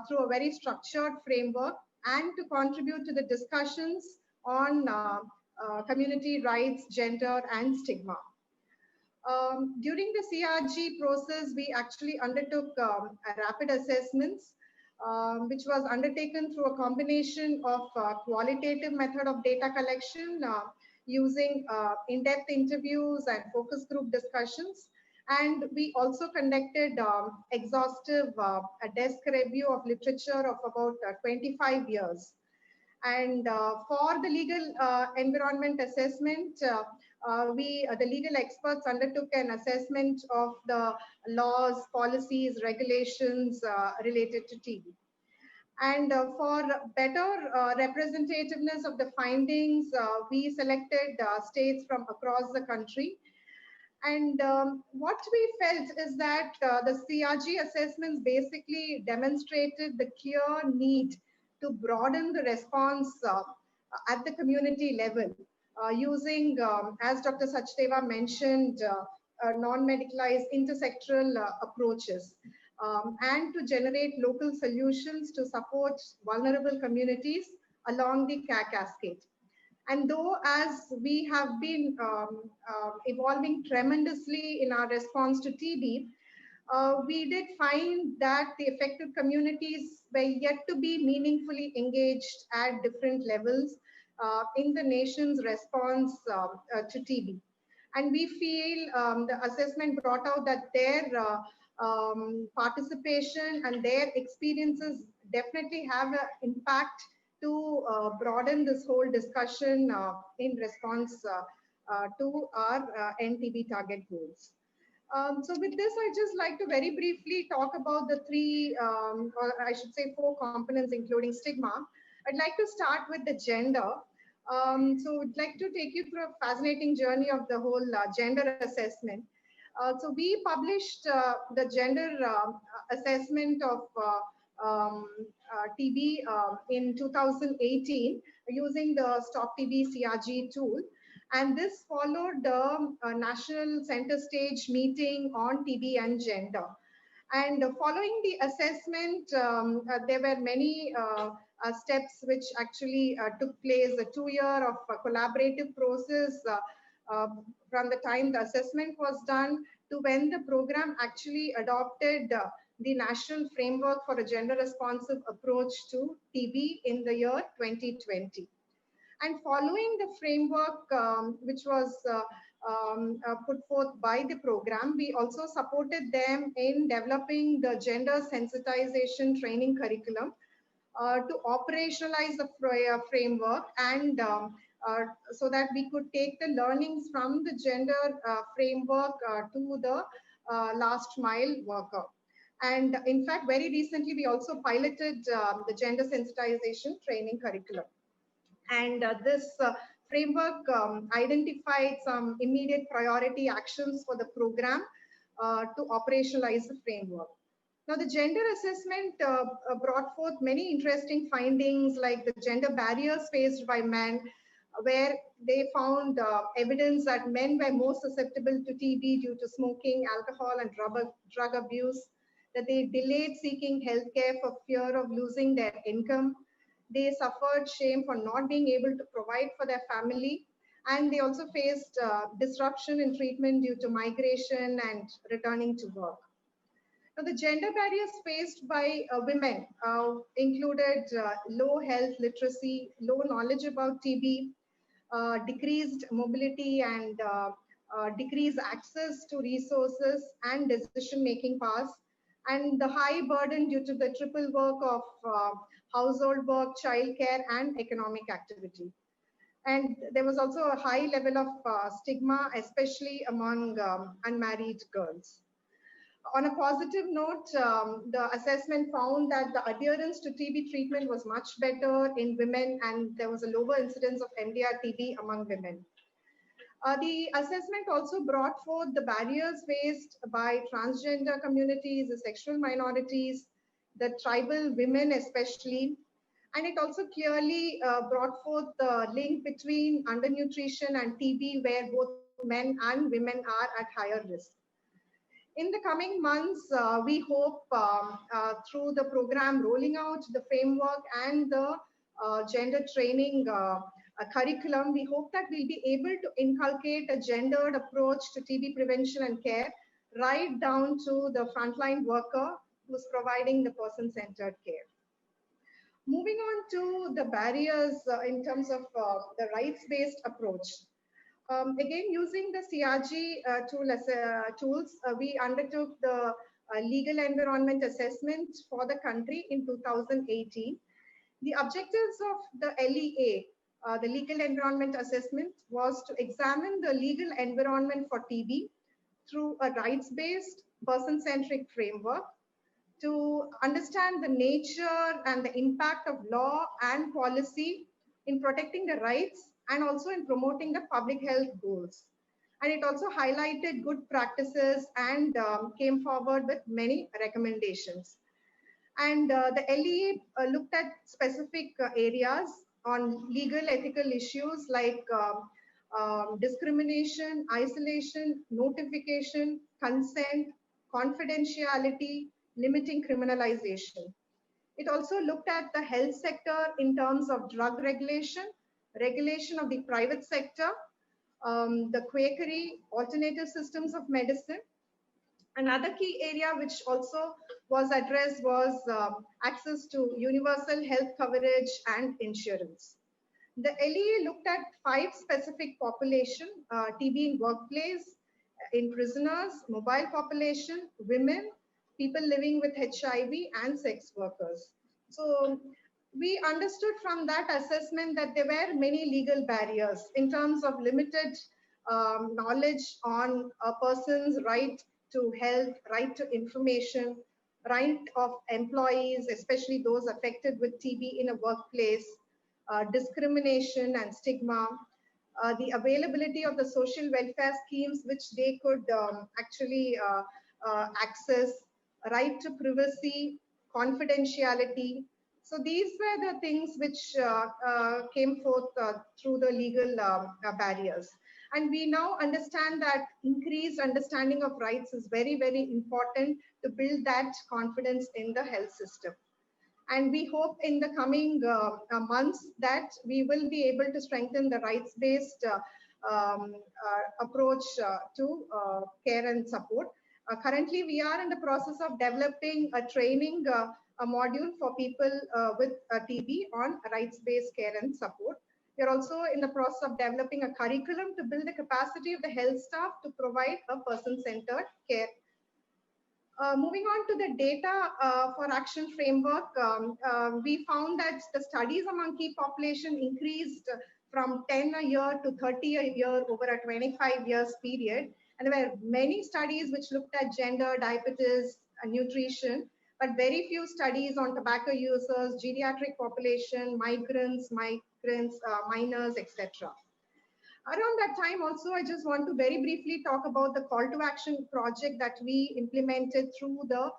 Speaker 7: through a very structured framework and to contribute to the discussions on community rights, gender, and stigma. During the CRG process, we actually undertook rapid assessments, which was undertaken through a combination of qualitative method of data collection using in-depth interviews and focus group discussions. And we also conducted exhaustive desk review of literature of about 25 years. And for the legal environment assessment, the legal experts undertook an assessment of the laws, policies, regulations related to TB. And for better representativeness of the findings, we selected states from across the country. And what we felt is that the CRG assessments basically demonstrated the clear need to broaden the response at the community level using, as Dr. Sachdeva mentioned, non-medicalized intersectoral approaches and to generate local solutions to support vulnerable communities along the care cascade. And though as we have been evolving tremendously in our response to TB, we did find that the affected communities were yet to be meaningfully engaged at different levels in the nation's response to TB. And we feel the assessment brought out that their participation and their experiences definitely have an impact to broaden this whole discussion in response to our NTB target goals. So with this, I just like to very briefly talk about the three, or I should say 4 components, including stigma. I'd like to start with the gender. So I'd like to take you through a fascinating journey of the whole gender assessment. So we published the gender assessment of TB in 2018 using the Stop TB CRG tool. And this followed the National Center Stage meeting on TB and gender. And following the assessment, there were many steps which actually took place, a 2-year of collaborative process from the time the assessment was done to when the program actually adopted the national framework for a gender responsive approach to TB in the year 2020. And following the framework, which was put forth by the program, we also supported them in developing the gender sensitization training curriculum to operationalize the framework and so that we could take the learnings from the gender framework to the last mile worker. And in fact, very recently, we also piloted the gender sensitization training curriculum. And this framework identified some immediate priority actions for the program to operationalize the framework. Now, the gender assessment brought forth many interesting findings, like the gender barriers faced by men, where they found evidence that men were more susceptible to TB due to smoking, alcohol, and drug abuse, that they delayed seeking healthcare for fear of losing their income. They suffered shame for not being able to provide for their family, and they also faced disruption in treatment due to migration and returning to work. Now, the gender barriers faced by women included low health literacy, low knowledge about TB, decreased mobility, and decreased access to resources and decision-making powers, and the high burden due to the triple work of household work, childcare, and economic activity. And there was also a high level of stigma, especially among unmarried girls. On a positive note, the assessment found that the adherence to TB treatment was much better in women, and there was a lower incidence of MDR-TB among women. The assessment also brought forth the barriers faced by transgender communities, the sexual minorities, the tribal women especially, and it also clearly brought forth the link between undernutrition and TB, where both men and women are at higher risk. In the coming months, we hope through the program rolling out the framework and the gender training curriculum, we hope that we'll be able to inculcate a gendered approach to TB prevention and care, right down to the frontline worker who's providing the person-centered care. Moving on to the barriers in terms of the rights-based approach. Again, using the CRG tools, we undertook the legal environment assessment for the country in 2018. The objectives of the LEA, the legal environment assessment, was to examine the legal environment for TB through a rights-based, person-centric framework, to understand the nature and the impact of law and policy in protecting the rights and also in promoting the public health goals. And it also highlighted good practices and came forward with many recommendations. And the LEA looked at specific areas on legal ethical issues like discrimination, isolation, notification, consent, confidentiality, limiting criminalization. It also looked at the health sector in terms of drug regulation, regulation of the private sector, the quackery, alternative systems of medicine. Another key area which also was addressed was access to universal health coverage and insurance. The LEA looked at 5 specific populations: TB in workplace, in prisoners, mobile population, women, people living with HIV, and sex workers. So we understood from that assessment that there were many legal barriers in terms of limited knowledge on a person's right to health, right to information, right of employees, especially those affected with TB in a workplace, discrimination and stigma, the availability of the social welfare schemes which they could actually access, right to privacy, confidentiality. So these were the things which came forth through the legal barriers. And we now understand that increased understanding of rights is very, very important to build that confidence in the health system. And we hope in the coming months that we will be able to strengthen the rights-based approach to care and support. Currently, we are in the process of developing a training a module for people with TB on rights-based care and support. We are also in the process of developing a curriculum to build the capacity of the health staff to provide a person-centered care. Moving on to the data for action framework, we found that the studies among key population increased from 10 a year to 30 a year over a 25 years period. And there were many studies which looked at gender, diabetes, and nutrition, but very few studies on tobacco users, geriatric population, migrants, minors, etc. Around that time also, I just want to very briefly talk about the call to action project that we implemented through the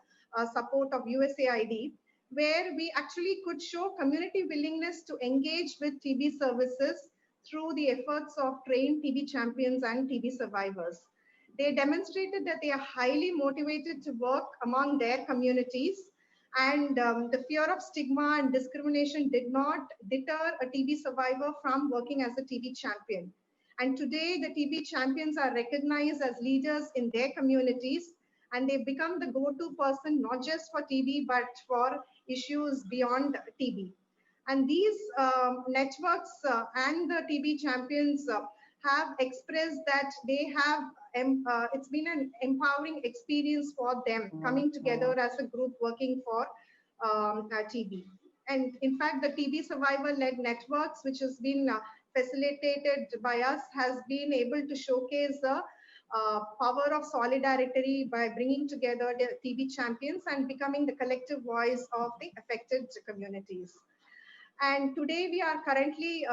Speaker 7: support of USAID, where we actually could show community willingness to engage with TB services through the efforts of trained TB champions and TB survivors. They demonstrated that they are highly motivated to work among their communities, and the fear of stigma and discrimination did not deter a TB survivor from working as a TB champion. And today, the TB champions are recognized as leaders in their communities, and they become the go-to person, not just for TB, but for issues beyond TB. And these networks and the TB champions have expressed that they have, it's been an empowering experience for them, coming together as a group working for TB. And in fact, the TB survivor-led networks, which has been facilitated by us, has been able to showcase the power of solidarity by bringing together the TB champions and becoming the collective voice of the affected communities. And today we are currently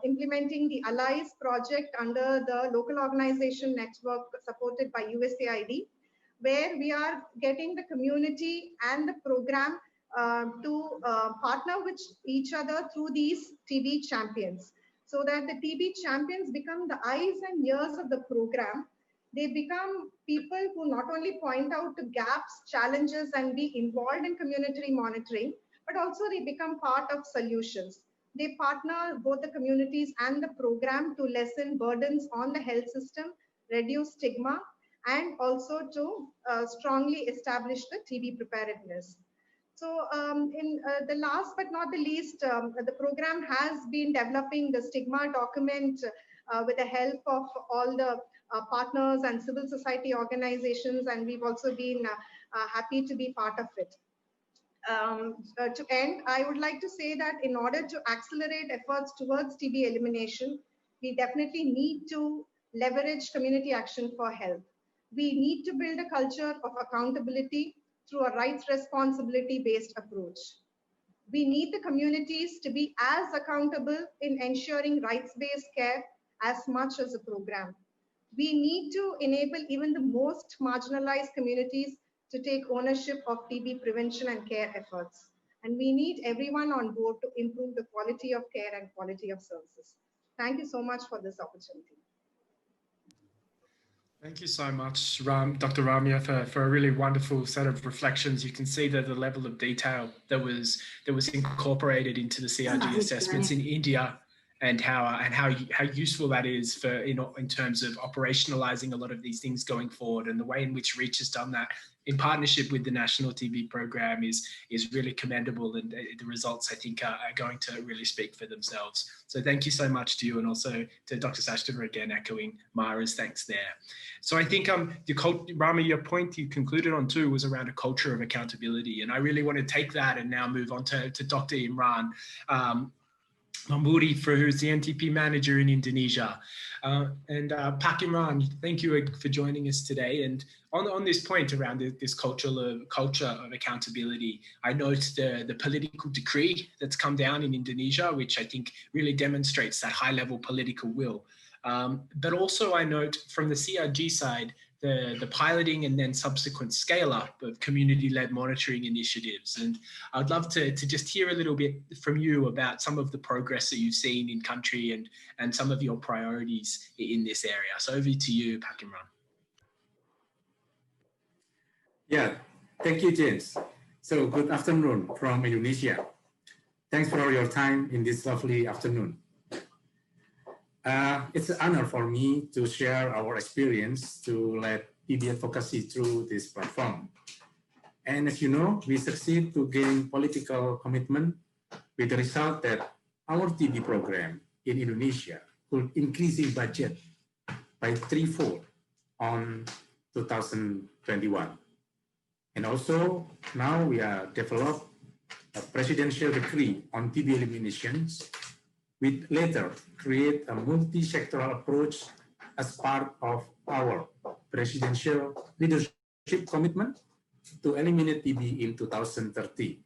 Speaker 7: implementing the Allies project under the local organization network supported by USAID, where we are getting the community and the program to partner with each other through these TB champions, so that the TB champions become the eyes and ears of the program. They become people who not only point out the gaps, challenges, and be involved in community monitoring, but also they become part of solutions. They partner both the communities and the program to lessen burdens on the health system, reduce stigma, and also to strongly establish the TB preparedness. So in the last but not the least, the program has been developing the stigma document with the help of all the partners and civil society organizations, and we've also been happy to be part of it. To end, I would like to say that in order to accelerate efforts towards TB elimination, we definitely need to leverage community action for health. We need to build a culture of accountability through a rights responsibility based approach. We need the communities to be as accountable in ensuring rights-based care as much as the program. We need to enable even the most marginalized communities to take ownership of TB prevention and care efforts. And we need everyone on board to improve the quality of care and quality of services. Thank you so much for this opportunity.
Speaker 1: Thank you so much, Dr. Ramya, for a really wonderful set of reflections. You can see that the level of detail that was incorporated into the CRG assessments in India, and how useful that is for in terms of operationalizing a lot of these things going forward, and the way in which Reach has done that in partnership with the National TB Program is really commendable, and the results I think are going to really speak for themselves. So thank you so much to you, and also to Dr. Sashtava again, echoing Mara's thanks there. So I think Rama, your point you concluded on too was around a culture of accountability, and I really want to take that and now move on to Dr. Imran Mahmoudi, who's the NTP manager in Indonesia. Pak Imran, thank you for joining us today. And on this point around this culture of accountability, I note the political decree that's come down in Indonesia, which I think really demonstrates that high-level political will. But also I note from the CRG side, the piloting and then subsequent scale up of community-led monitoring initiatives. And I'd love to just hear a little bit from you about some of the progress that you've seen in country and some of your priorities in this area. So over to you, Pak Imran.
Speaker 8: Yeah, thank you, James. So good afternoon from Indonesia. Thanks for your time in this lovely afternoon. It's an honor for me to share our experience to lead TB advocacy through this platform. And as you know, we succeed to gain political commitment with the result that our TB program in Indonesia could increase in budget by threefold on 2021. And also now we are developed a presidential decree on TB eliminations, which later create a multi-sectoral approach as part of our presidential leadership commitment to eliminate TB in 2030.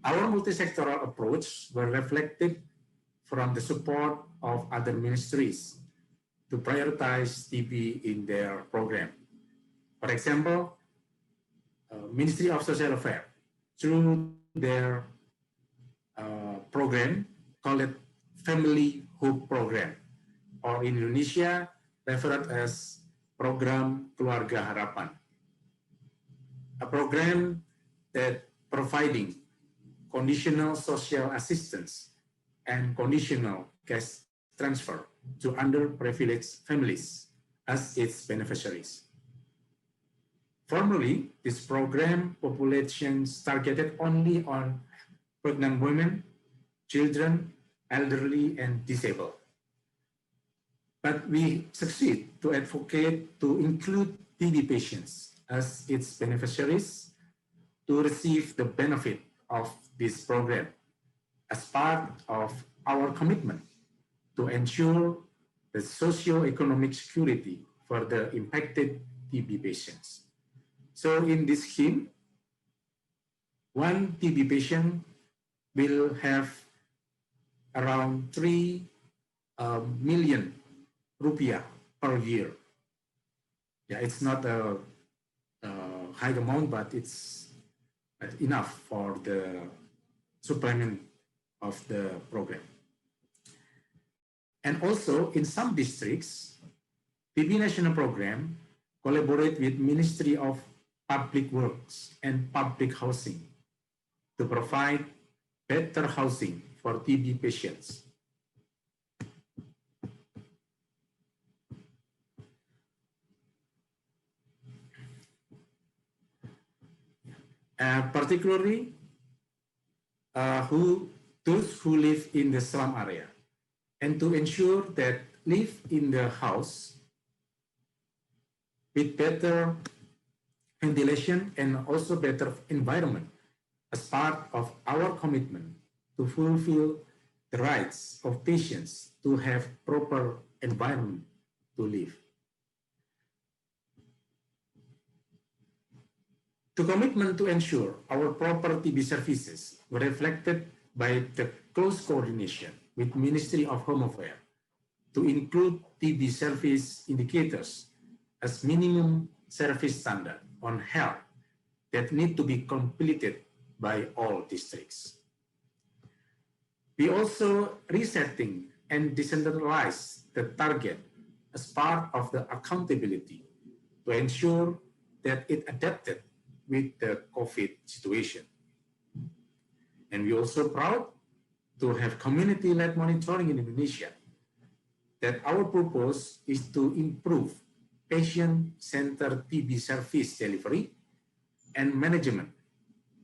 Speaker 8: Our multi-sectoral approach were reflected from the support of other ministries to prioritize TB in their program. For example, Ministry of Social Affairs through their program called Family Hope Program, or in Indonesia referred as Program Keluarga Harapan, a program that providing conditional social assistance and conditional cash transfer to underprivileged families as its beneficiaries. Formerly, this program populations targeted only on pregnant women, children, elderly, and disabled. But we succeed to advocate to include TB patients as its beneficiaries to receive the benefit of this program as part of our commitment to ensure the socio-economic security for the impacted TB patients. So in this scheme, one TB patient will have around 3 million rupiah per year. Yeah, it's not a high amount, but it's enough for the supplement of the program. And also in some districts, TB National Program collaborate with Ministry of Public Works and Public Housing to provide better housing for TB patients. Particularly those who live in the slum area, and to ensure that live in the house with better ventilation and also better environment as part of our commitment to fulfill the rights of patients to have proper environment to live. The commitment to ensure our proper TB services were reflected by the close coordination with Ministry of Home Affairs to include TB service indicators as minimum service standard on health that need to be completed by all districts. We also resetting and decentralize the target as part of the accountability to ensure that it adapted with the COVID situation. And we're also proud to have community-led monitoring in Indonesia, that our purpose is to improve patient-centered TB service delivery and management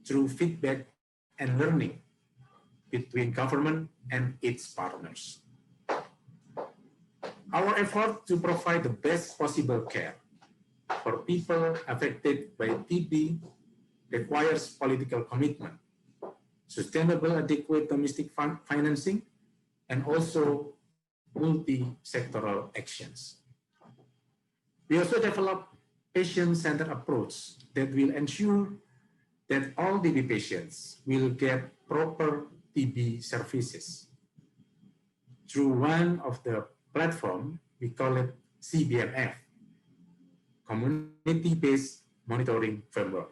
Speaker 8: through feedback and learning between government and its partners. Our effort to provide the best possible care for people affected by TB requires political commitment, sustainable adequate domestic financing, and also multi-sectoral actions. We also develop patient-centered approach that will ensure that all TB patients will get proper TB services. Through one of the platform, we call it CBMF, Community-Based Monitoring Framework,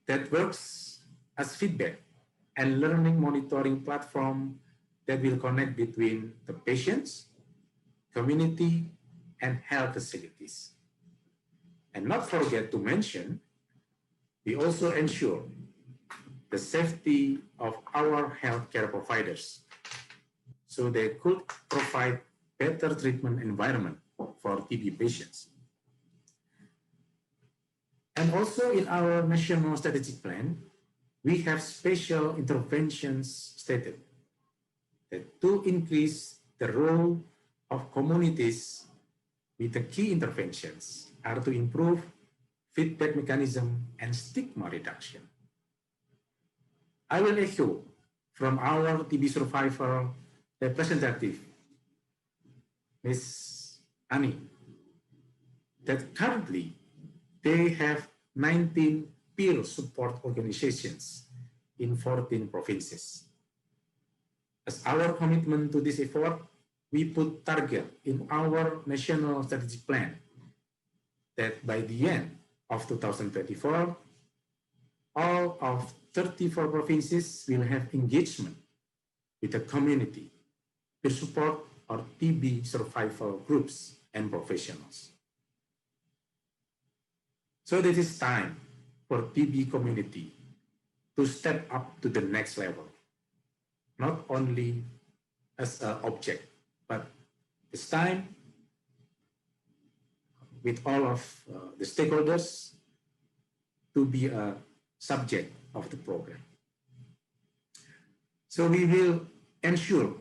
Speaker 8: that works as feedback and learning monitoring platform that will connect between the patients, community, and health facilities. And not forget to mention, we also ensure the safety of our healthcare providers, so they could provide better treatment environment for TB patients. And also in our national strategic plan, we have special interventions stated that to increase the role of communities with the key interventions are to improve feedback mechanism and stigma reduction. I will echo from our TB survivor representative, Ms. Ani, that currently they have 19 peer support organizations in 14 provinces. As our commitment to this effort, we put target in our national strategic plan that by the end of 2024, all of 34 provinces will have engagement with the community to support our TB survival groups and professionals. So it is time for TB community to step up to the next level, not only as an object, but it's time with all of the stakeholders to be a subject of the program. So we will ensure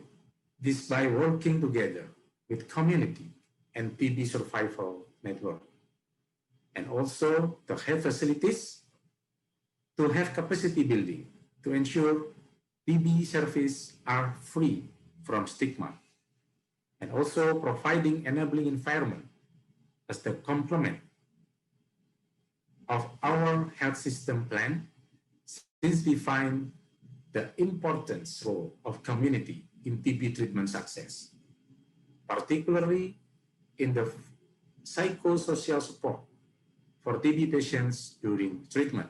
Speaker 8: this by working together with community and TB survival network, and also to have facilities, to have capacity building, to ensure TB services are free from stigma, and also providing enabling environment as the complement of our health system plan, since we find the importance role of community in TB treatment success, particularly in the psychosocial support for TB patients during treatment.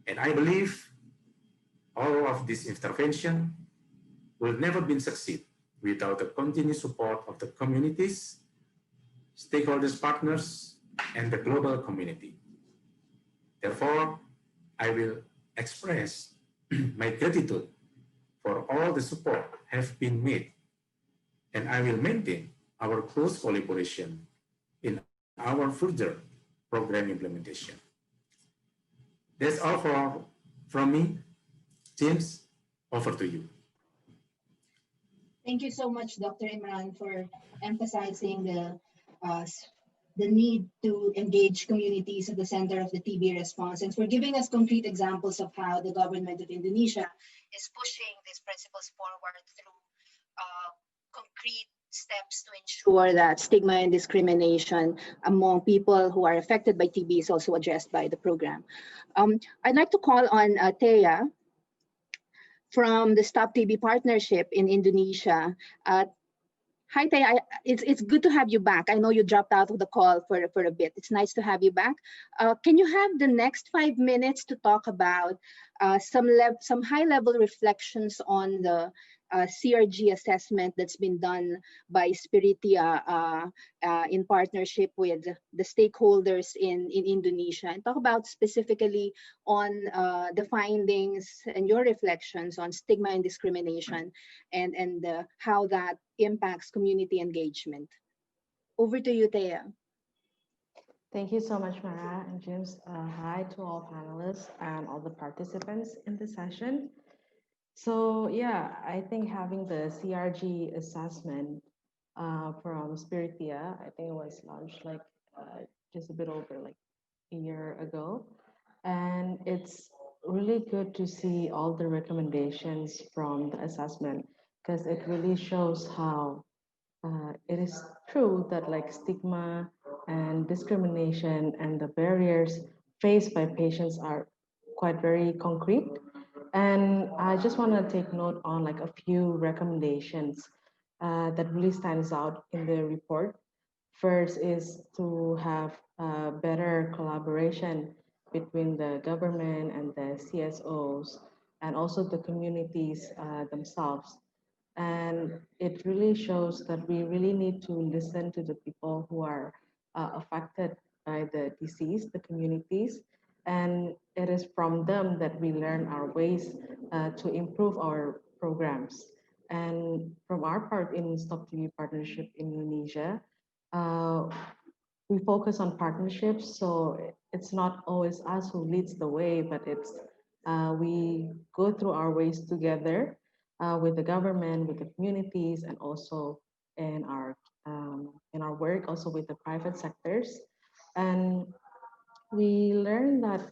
Speaker 8: And I believe all of this intervention will never be succeed without the continued support of the communities, stakeholders, partners, and the global community. Therefore, I will express my gratitude for all the support have been made, and I will maintain our close collaboration in our further program implementation. That's all from me. James, over to you.
Speaker 2: Thank you so much, Dr. Imran, for emphasizing the need to engage communities at the center of the TB response, and for giving us concrete examples of how the government of Indonesia is pushing these principles forward through concrete steps to ensure that stigma and discrimination among people who are affected by TB is also addressed by the program. I'd like to call on Thea from the Stop TB Partnership in Indonesia. Hi, Thea. It's good to have you back. I know you dropped out of the call for a bit. It's nice to have you back. Can you have the next 5 minutes to talk about some high-level reflections on the CRG assessment that's been done by Spiritia in partnership with the stakeholders in Indonesia, and talk about specifically on the findings and your reflections on stigma and discrimination, and how that impacts community engagement. Over to you, Thea.
Speaker 9: Thank you so much, Mara and James. Hi to all panelists and all the participants in the session. So yeah, I think having the CRG assessment from Spiritia, I think it was launched like just a bit over like a year ago. And it's really good to see all the recommendations from the assessment, because it really shows how it is true that like stigma and discrimination and the barriers faced by patients are quite very concrete. And I just want to take note on like a few recommendations that really stands out in the report. First is to have better collaboration between the government and the CSOs, and also the communities themselves. And it really shows that we really need to listen to the people who are affected by the disease, the communities, and it is from them that we learn our ways to improve our programs. And from our part in Stop TB Partnership in Indonesia, we focus on partnerships, so it's not always us who leads the way, but it's we go through our ways together with the government, with the communities, and also in our work, also with the private sectors. And we learned that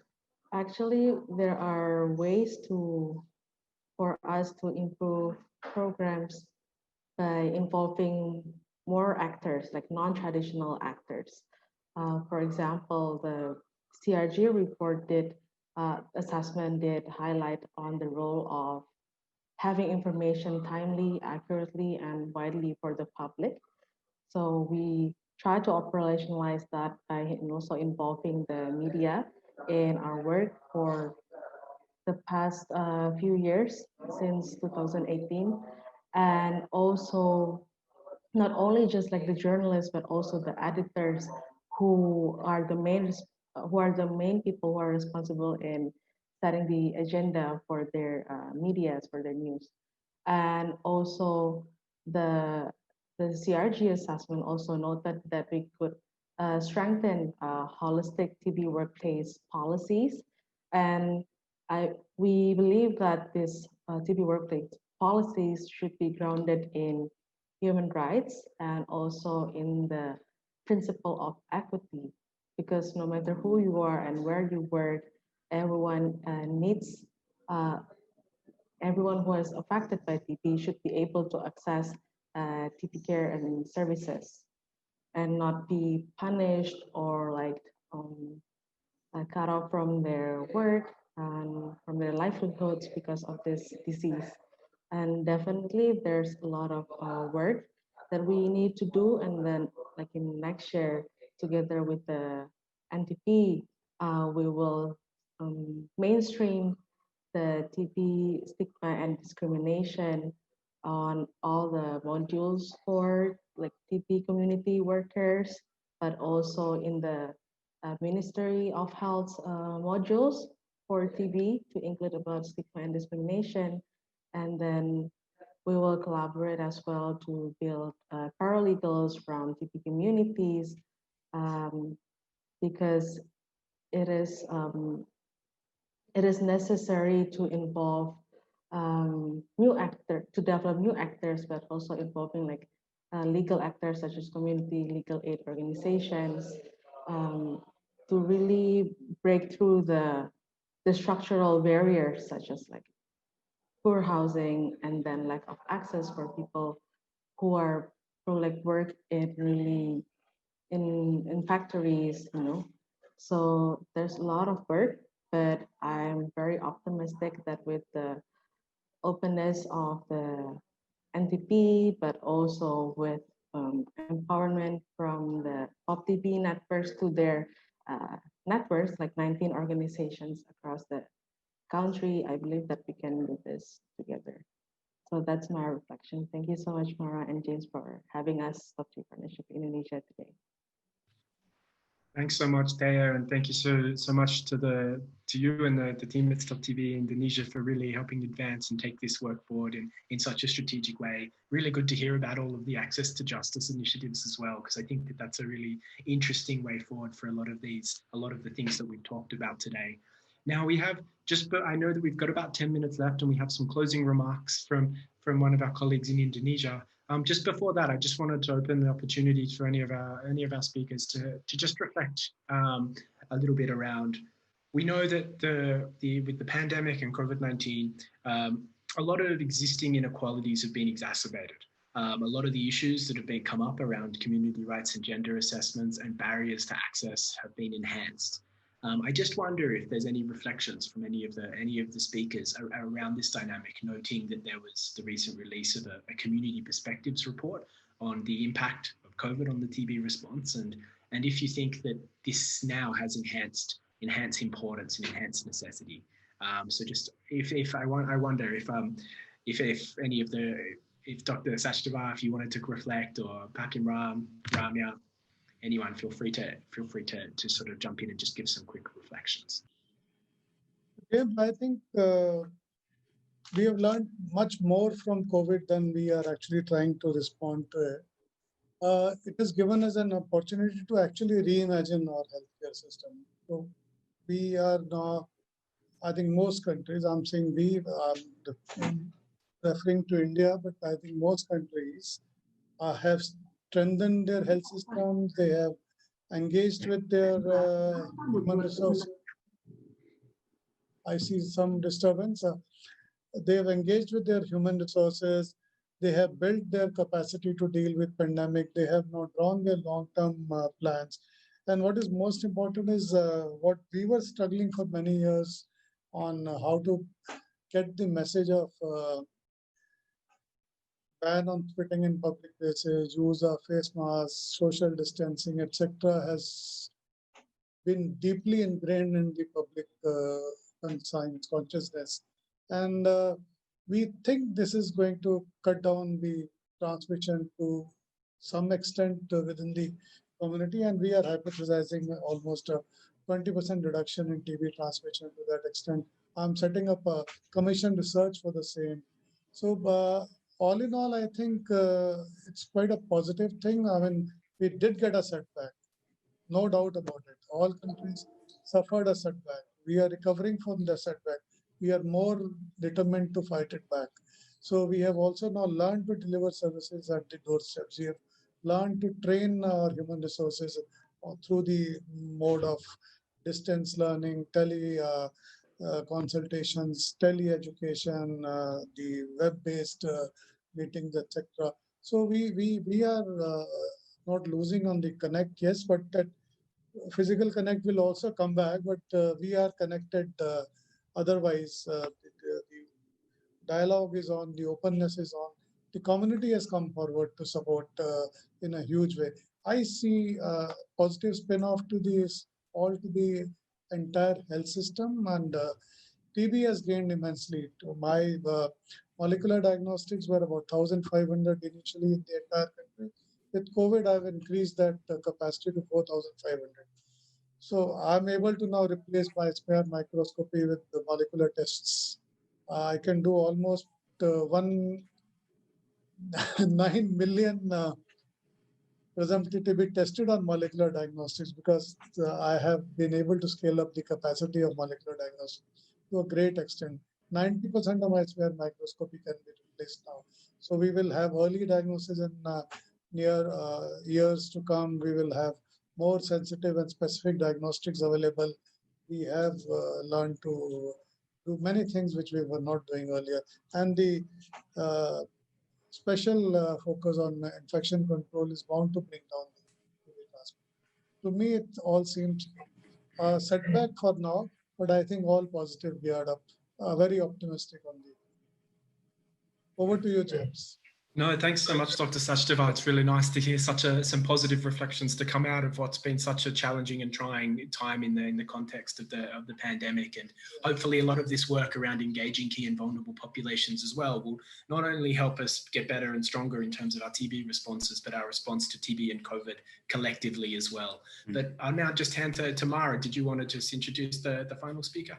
Speaker 9: actually there are ways for us to improve programs by involving more actors, like non-traditional actors. For example, the CRG report assessment did highlight on the role of having information timely, accurately, and widely for the public. So we try to operationalize that by also involving the media in our work for the past few years since 2018, and also not only just like the journalists but also the editors who are the main people who are responsible in setting the agenda for their medias, for their news. And also the CRG assessment also noted that we could strengthen holistic TB workplace policies. And we believe that this TB workplace policies should be grounded in human rights and also in the principle of equity, because no matter who you are and where you work, everyone needs everyone who is affected by TB should be able to access TB care and services and not be punished or like cut off from their work and from their livelihoods because of this disease. And definitely there's a lot of work that we need to do. And then like in next year, together with the NTP, we will mainstream the TB stigma and discrimination on all the modules for like TB community workers, but also in the Ministry of Health modules for TB to include about stigma and discrimination. And then we will collaborate as well to build paralegals from TB communities because it is necessary to involve to develop new actors, but also involving like legal actors such as community legal aid organizations to really break through the structural barriers such as like poor housing and then lack of access for people who like work in really in factories, So there's a lot of work, but I'm very optimistic that with the openness of the NTP, but also with empowerment from the PopTB networks to their networks, like 19 organizations across the country, I believe that we can do this together. So that's my reflection. Thank you so much, Mara and James, for having us Top T Partnership Indonesia today.
Speaker 1: Thanks so much, Dea, and thank you so much to you and the team at Stop TV Indonesia for really helping advance and take this work forward in such a strategic way. Really good to hear about all of the access to justice initiatives as well, because I think that that's a really interesting way forward for a lot of the things that we've talked about today. Now we have I know that we've got about 10 minutes left, and we have some closing remarks from one of our colleagues in Indonesia. Just before that, I just wanted to open the opportunity for any of our speakers to just reflect a little bit around. We know that with the pandemic and COVID-19, a lot of existing inequalities have been exacerbated. A lot of the issues that have come up around community rights and gender assessments and barriers to access have been enhanced. I just wonder if there's any reflections from any of the speakers around this dynamic, noting that there was the recent release of a community perspectives report on the impact of COVID on the TB response, and if you think that this now has enhanced importance and enhanced necessity. So just I wonder if any of if Dr. Sachdeva, if you wanted to reflect, or Pakim Ramya, anyone, feel free to sort of jump in and just give some quick reflections.
Speaker 6: Yeah, I think we have learned much more from COVID than we are actually trying to respond to it. It has given us an opportunity to actually reimagine our healthcare system. So we are now, I think most countries, I'm saying we are referring to India, but I think most countries have strengthened their health systems. They have engaged with their human resources. I see some disturbance. They have engaged with their human resources. They have built their capacity to deal with pandemic. They have now drawn their long-term plans. And what is most important is what we were struggling for many years on how to get the message of ban on spitting in public places, use of face masks, social distancing, etc., has been deeply ingrained in the public consciousness. And we think this is going to cut down the transmission to some extent within the community. And we are hypothesizing almost a 20% reduction in TB transmission to that extent. I'm setting up a commission research for the same. So all in all, I think it's quite a positive thing. I mean, we did get a setback. No doubt about it. All countries suffered a setback. We are recovering from the setback. We are more determined to fight it back. So we have also now learned to deliver services at the doorsteps. We have learned to train our human resources through the mode of distance learning, consultations, tele-education, the web-based meetings, etc. So we are not losing on the connect, yes, but that physical connect will also come back, but we are connected otherwise. The dialogue is on, the openness is on. The community has come forward to support in a huge way. I see positive spin-off to this, all to the entire health system, and TB has gained immensely. To my molecular diagnostics were about 1,500 initially in the entire country. With COVID, I've increased that capacity to 4,500. So I'm able to now replace my smear microscopy with the molecular tests. I can do almost 9 million presumptive TB tested on molecular diagnostics because I have been able to scale up the capacity of molecular diagnostics to a great extent. 90% of my smear microscopy can be replaced now. So we will have early diagnosis in near years to come. We will have more sensitive and specific diagnostics available. We have learned to do many things which we were not doing earlier. And the special focus on infection control is bound to bring down the TB transmission. To me, it all seems a setback for now, but I think all positive geared up. Very optimistic on the. Over to you, James.
Speaker 1: No, thanks so much, Dr. Sachdeva. It's really nice to hear some positive reflections to come out of what's been such a challenging and trying time in the context of the pandemic. And hopefully a lot of this work around engaging key and vulnerable populations as well will not only help us get better and stronger in terms of our TB responses, but our response to TB and COVID collectively as well. But I'll now just hand to Tamara. Did you want to just introduce the final speaker?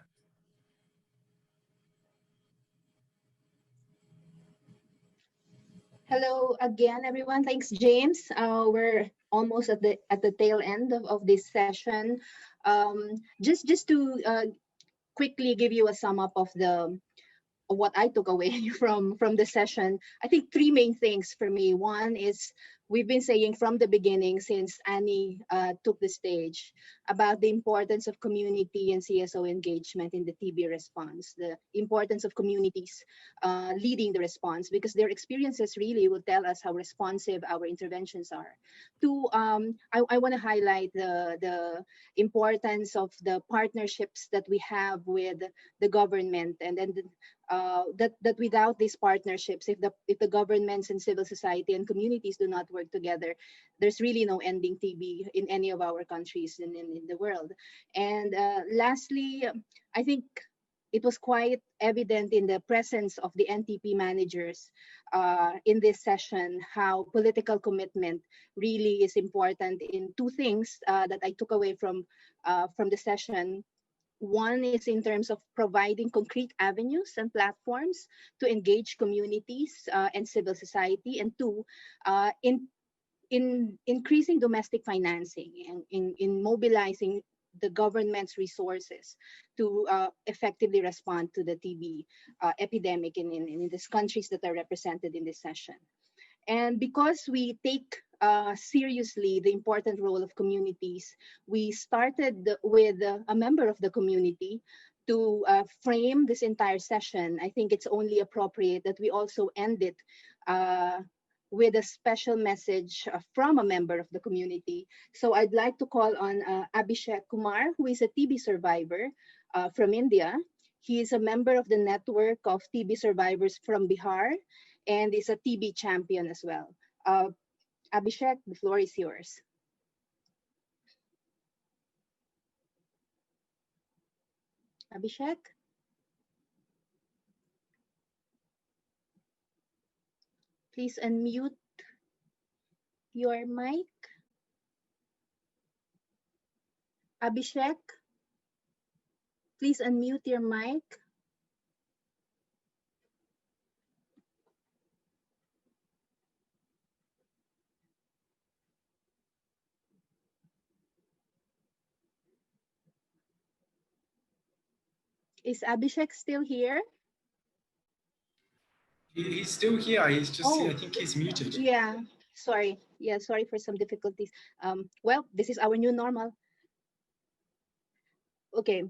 Speaker 2: Hello again, everyone. Thanks, James. We're almost at the tail end of this session. Just to quickly give you a sum up of what I took away from the session. I think three main things for me. One is we've been saying from the beginning, since Annie took the stage, about the importance of community and CSO engagement in the TB response, the importance of communities leading the response, because their experiences really will tell us how responsive our interventions are. Two, I want to highlight the importance of the partnerships that we have with the government, and then that without these partnerships, if the governments and civil society and communities do not work together, there's really no ending TB in any of our countries in the world. And lastly, I think it was quite evident in the presence of the NTP managers in this session how political commitment really is important in two things that I took away from the session. One is in terms of providing concrete avenues and platforms to engage communities and civil society, and two, in increasing domestic financing and in mobilizing the government's resources to effectively respond to the TB epidemic in these countries that are represented in this session. And because we take seriously the important role of communities, we started with a member of the community to frame this entire session. I think it's only appropriate that we also end it with a special message from a member of the community. So I'd like to call on Abhishek Kumar, who is a TB survivor from India. He is a member of the network of TB survivors from Bihar. and is a TB champion as well. Abhishek, the floor is yours. Abhishek? Please unmute your mic. Abhishek, please unmute your mic. Is Abhishek still here?
Speaker 1: He's still here. He's just, I think he's muted.
Speaker 2: Yeah, sorry. Yeah, sorry for some difficulties. Well, this is our new normal. Okay.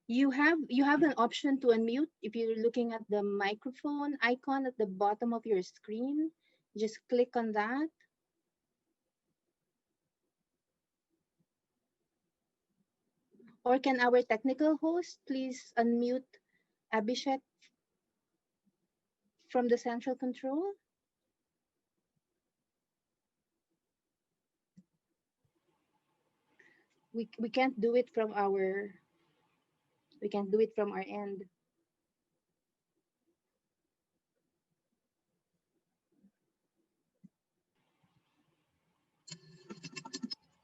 Speaker 2: You have an option to unmute if you're looking at the microphone icon at the bottom of your screen. Just click on that. Or can our technical host please unmute Abhishek from the central control? We can't do it from our end.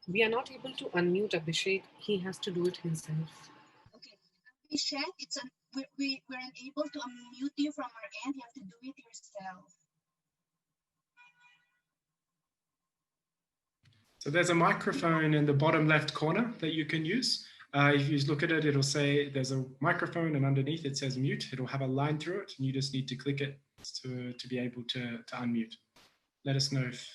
Speaker 10: We are not able to unmute Abhishek. He has to do it himself.
Speaker 2: Okay, Abhishek, we're unable to unmute you from our end. You have to do it yourself.
Speaker 1: So there's a microphone in the bottom left corner that you can use. If you look at it, it'll say there's a microphone, and underneath it says mute. It'll have a line through it, and you just need to click it to be able to unmute. Let us know if.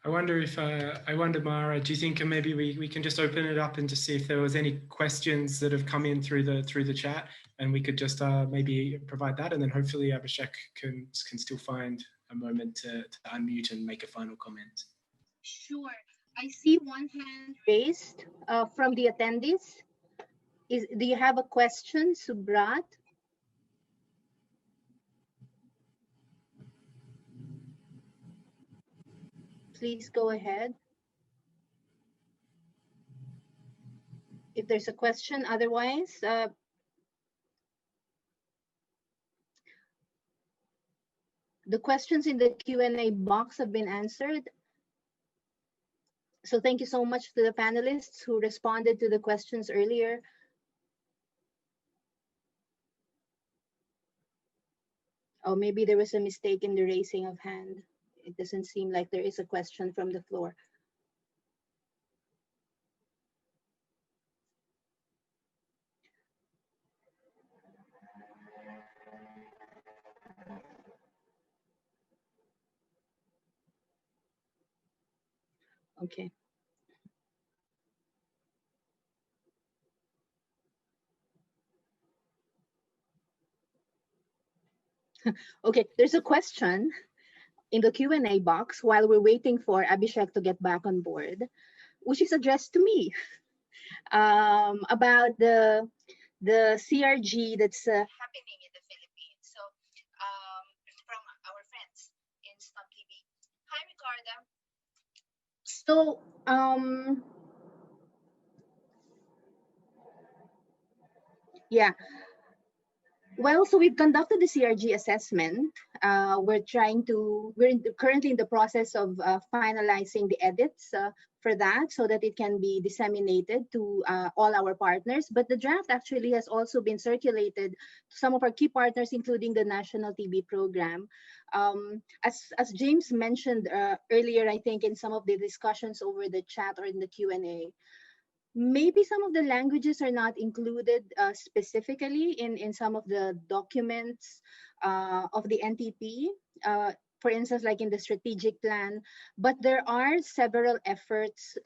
Speaker 1: I wonder, Mara, do you think maybe we can just open it up and just see if there was any questions that have come in through the chat, and we could just maybe provide that, and then hopefully Abhishek can still find a moment to unmute and make a final comment.
Speaker 2: Sure. I see one hand raised from the attendees. Do you have a question, Subrat? Please go ahead. If there's a question, otherwise, the questions in the Q&A box have been answered. So thank you so much to the panelists who responded to the questions earlier. Oh, maybe there was a mistake in the raising of hand. It doesn't seem like there is a question from the floor. Okay. Okay, there's a question in the Q&A box while we're waiting for Abhishek to get back on board, which is addressed to me about the CRG that's happening in the Philippines. So from our friends in Stop TV. Hi, Ricarda. So yeah. Well, so we've conducted the CRG assessment. We're currently in the process of finalizing the edits for that so that it can be disseminated to all our partners. But the draft actually has also been circulated to some of our key partners, including the National TB Program. As James mentioned earlier, I think in some of the discussions over the chat or in the Q&A, maybe some of the languages are not included specifically in some of the documents of the NTP, for instance, like in the strategic plan, but there are several efforts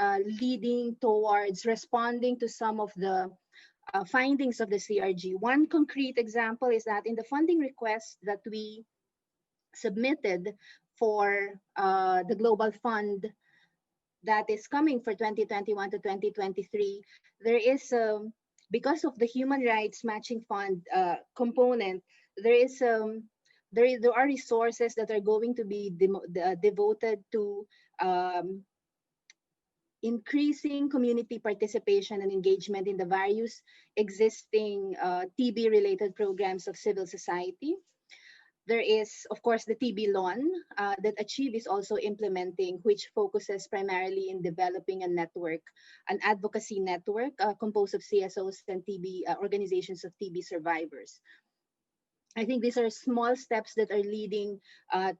Speaker 2: leading towards responding to some of the findings of the CRG. One concrete example is that in the funding request that we submitted for the Global Fund that is coming for 2021 to 2023, there is, because of the Human Rights Matching Fund component, there are resources that are going to be devoted to increasing community participation and engagement in the various existing TB-related programs of civil society. There is, of course, the TB loan that Achieve is also implementing, which focuses primarily in developing a network, an advocacy network composed of CSOs and TB organizations of TB survivors. I think these are small steps that are leading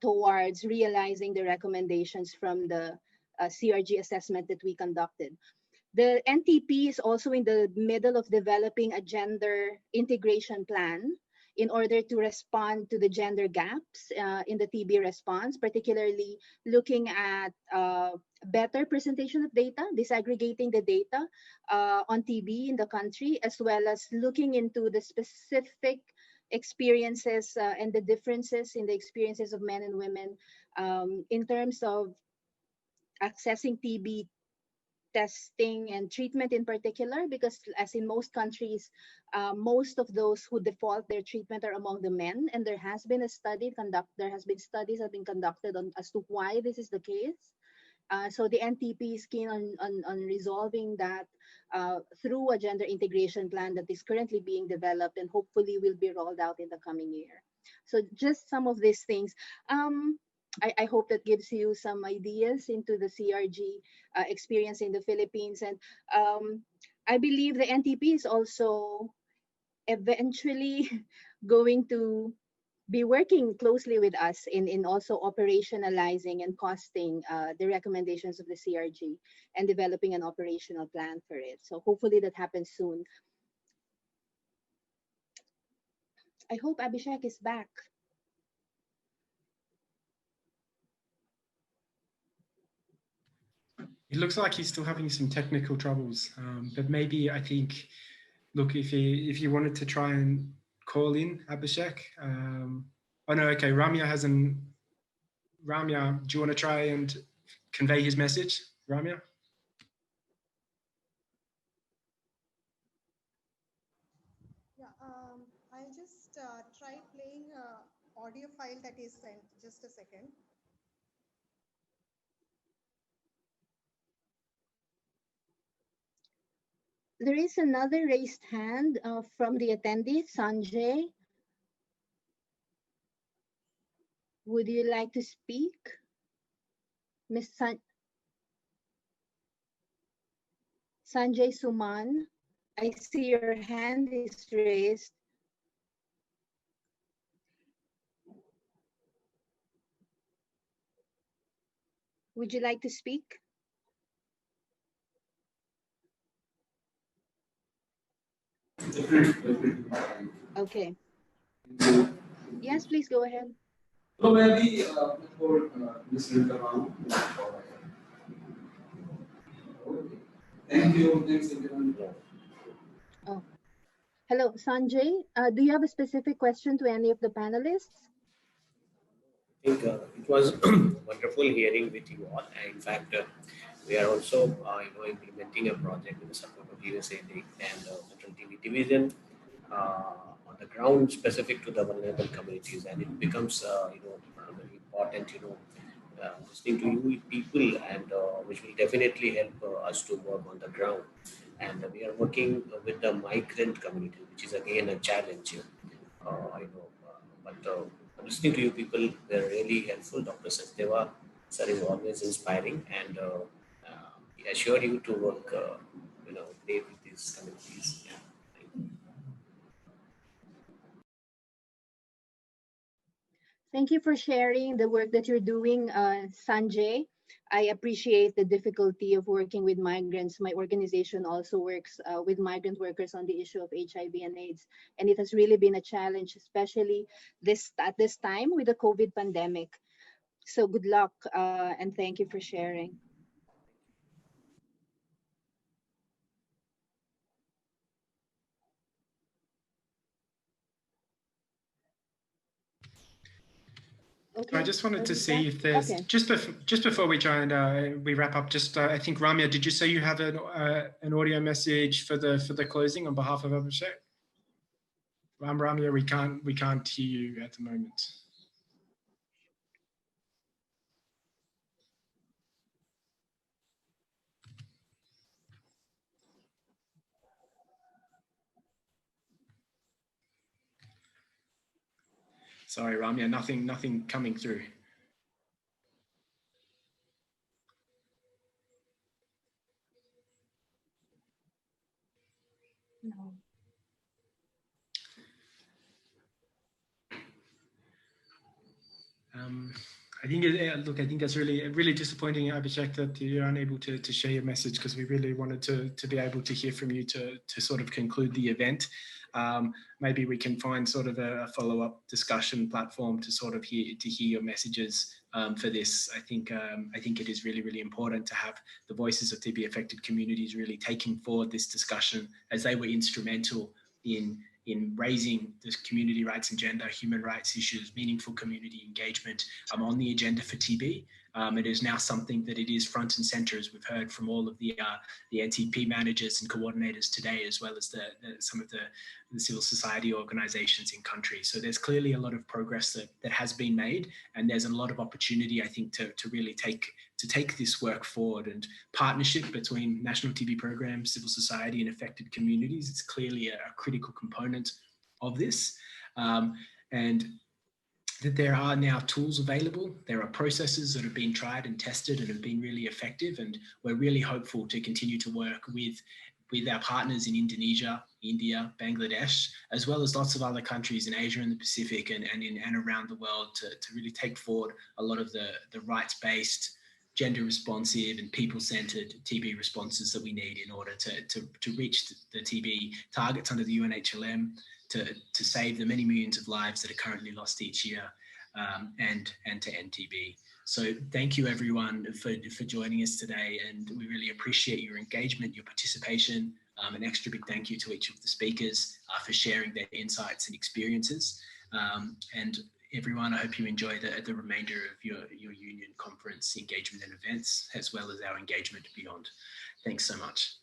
Speaker 2: towards realizing the recommendations from the CRG assessment that we conducted. The NTP is also in the middle of developing a gender integration plan in order to respond to the gender gaps in the TB response, particularly looking at better presentation of data, disaggregating the data on TB in the country, as well as looking into the specific experiences and the differences in the experiences of men and women in terms of accessing TB testing and treatment in particular, because as in most countries, most of those who default their treatment are among the men, and there has been studies have been conducted on as to why this is the case. So the NTP is keen on resolving that through a gender integration plan that is currently being developed and hopefully will be rolled out in the coming year. So just some of these things. I hope that gives you some ideas into the CRG experience in the Philippines. And I believe the NTP is also eventually going to be working closely with us in also operationalizing and costing the recommendations of the CRG and developing an operational plan for it. So hopefully that happens soon. I hope Abhishek is back.
Speaker 1: It looks like he's still having some technical troubles, but maybe I think, look, if you wanted to try and call in Abhishek. Oh no, okay, Ramya, do you want to try and convey his message, Ramya?
Speaker 7: Yeah, I'll just try playing audio file that is sent. Just a second.
Speaker 2: There is another raised hand from the attendee, Sanjay. Would you like to speak? Ms. Sanjay Suman, I see your hand is raised. Would you like to speak? Okay. Yes, please go ahead.
Speaker 11: So maybe before this interview. Thank you. Thanks everyone.
Speaker 2: Oh. Hello, Sanjay. Do you have a specific question to any of the panelists?
Speaker 12: I think it was wonderful hearing with you all. In fact, we are also implementing a project with the support of USAID and Central TV Division on the ground specific to the vulnerable communities, and it becomes very important listening to you people, and which will definitely help us to work on the ground. And we are working with the migrant community, which is again a challenge. But listening to you people, they're really helpful. Dr. Sachdeva sir is always inspiring, and we assure you to work, great with these communities. Yeah. Thank you.
Speaker 2: Thank you for sharing the work that you're doing, Sanjay. I appreciate the difficulty of working with migrants. My organization also works with migrant workers on the issue of HIV and AIDS, and it has really been a challenge, especially at this time with the COVID pandemic. So good luck, and thank you for sharing.
Speaker 1: Okay. I just wanted to see if there's just before we try and we wrap up. Just I think Ramya, did you say you have an audio message for the closing on behalf of Abhishek? Ramya, we can't hear you at the moment. Sorry, Ramya, nothing coming through.
Speaker 2: No.
Speaker 1: I think I think that's really disappointing, Abhishek, that you're unable to share your message, because we really wanted to be able to hear from you to sort of conclude the event. Maybe we can find sort of a follow-up discussion platform to sort of hear your messages for this. I think it is really important to have the voices of TB affected communities really taking forward this discussion, as they were instrumental in raising this community rights and gender, human rights issues, meaningful community engagement on the agenda for TB. It is now something that it is front and center, as we've heard from all of the NTP managers and coordinators today, as well as some of the civil society organizations in country. So there's clearly a lot of progress that has been made, and there's a lot of opportunity, I think, to really take this work forward. And partnership between national TB programs, civil society, and affected communities, it's clearly a critical component of this. And that there are now tools available. There are processes that have been tried and tested and have been really effective. And we're really hopeful to continue to work with our partners in Indonesia, India, Bangladesh, as well as lots of other countries in Asia and the Pacific and around the world to really take forward a lot of the rights-based, gender responsive and people-centered TB responses that we need in order to reach the TB targets under the UNHLM, to save the many millions of lives that are currently lost each year, and to end TB. So thank you everyone for joining us today, and we really appreciate your engagement, your participation. An extra big thank you to each of the speakers for sharing their insights and experiences. And everyone, I hope you enjoy the remainder of your union conference engagement and events, as well as our engagement beyond. Thanks so much.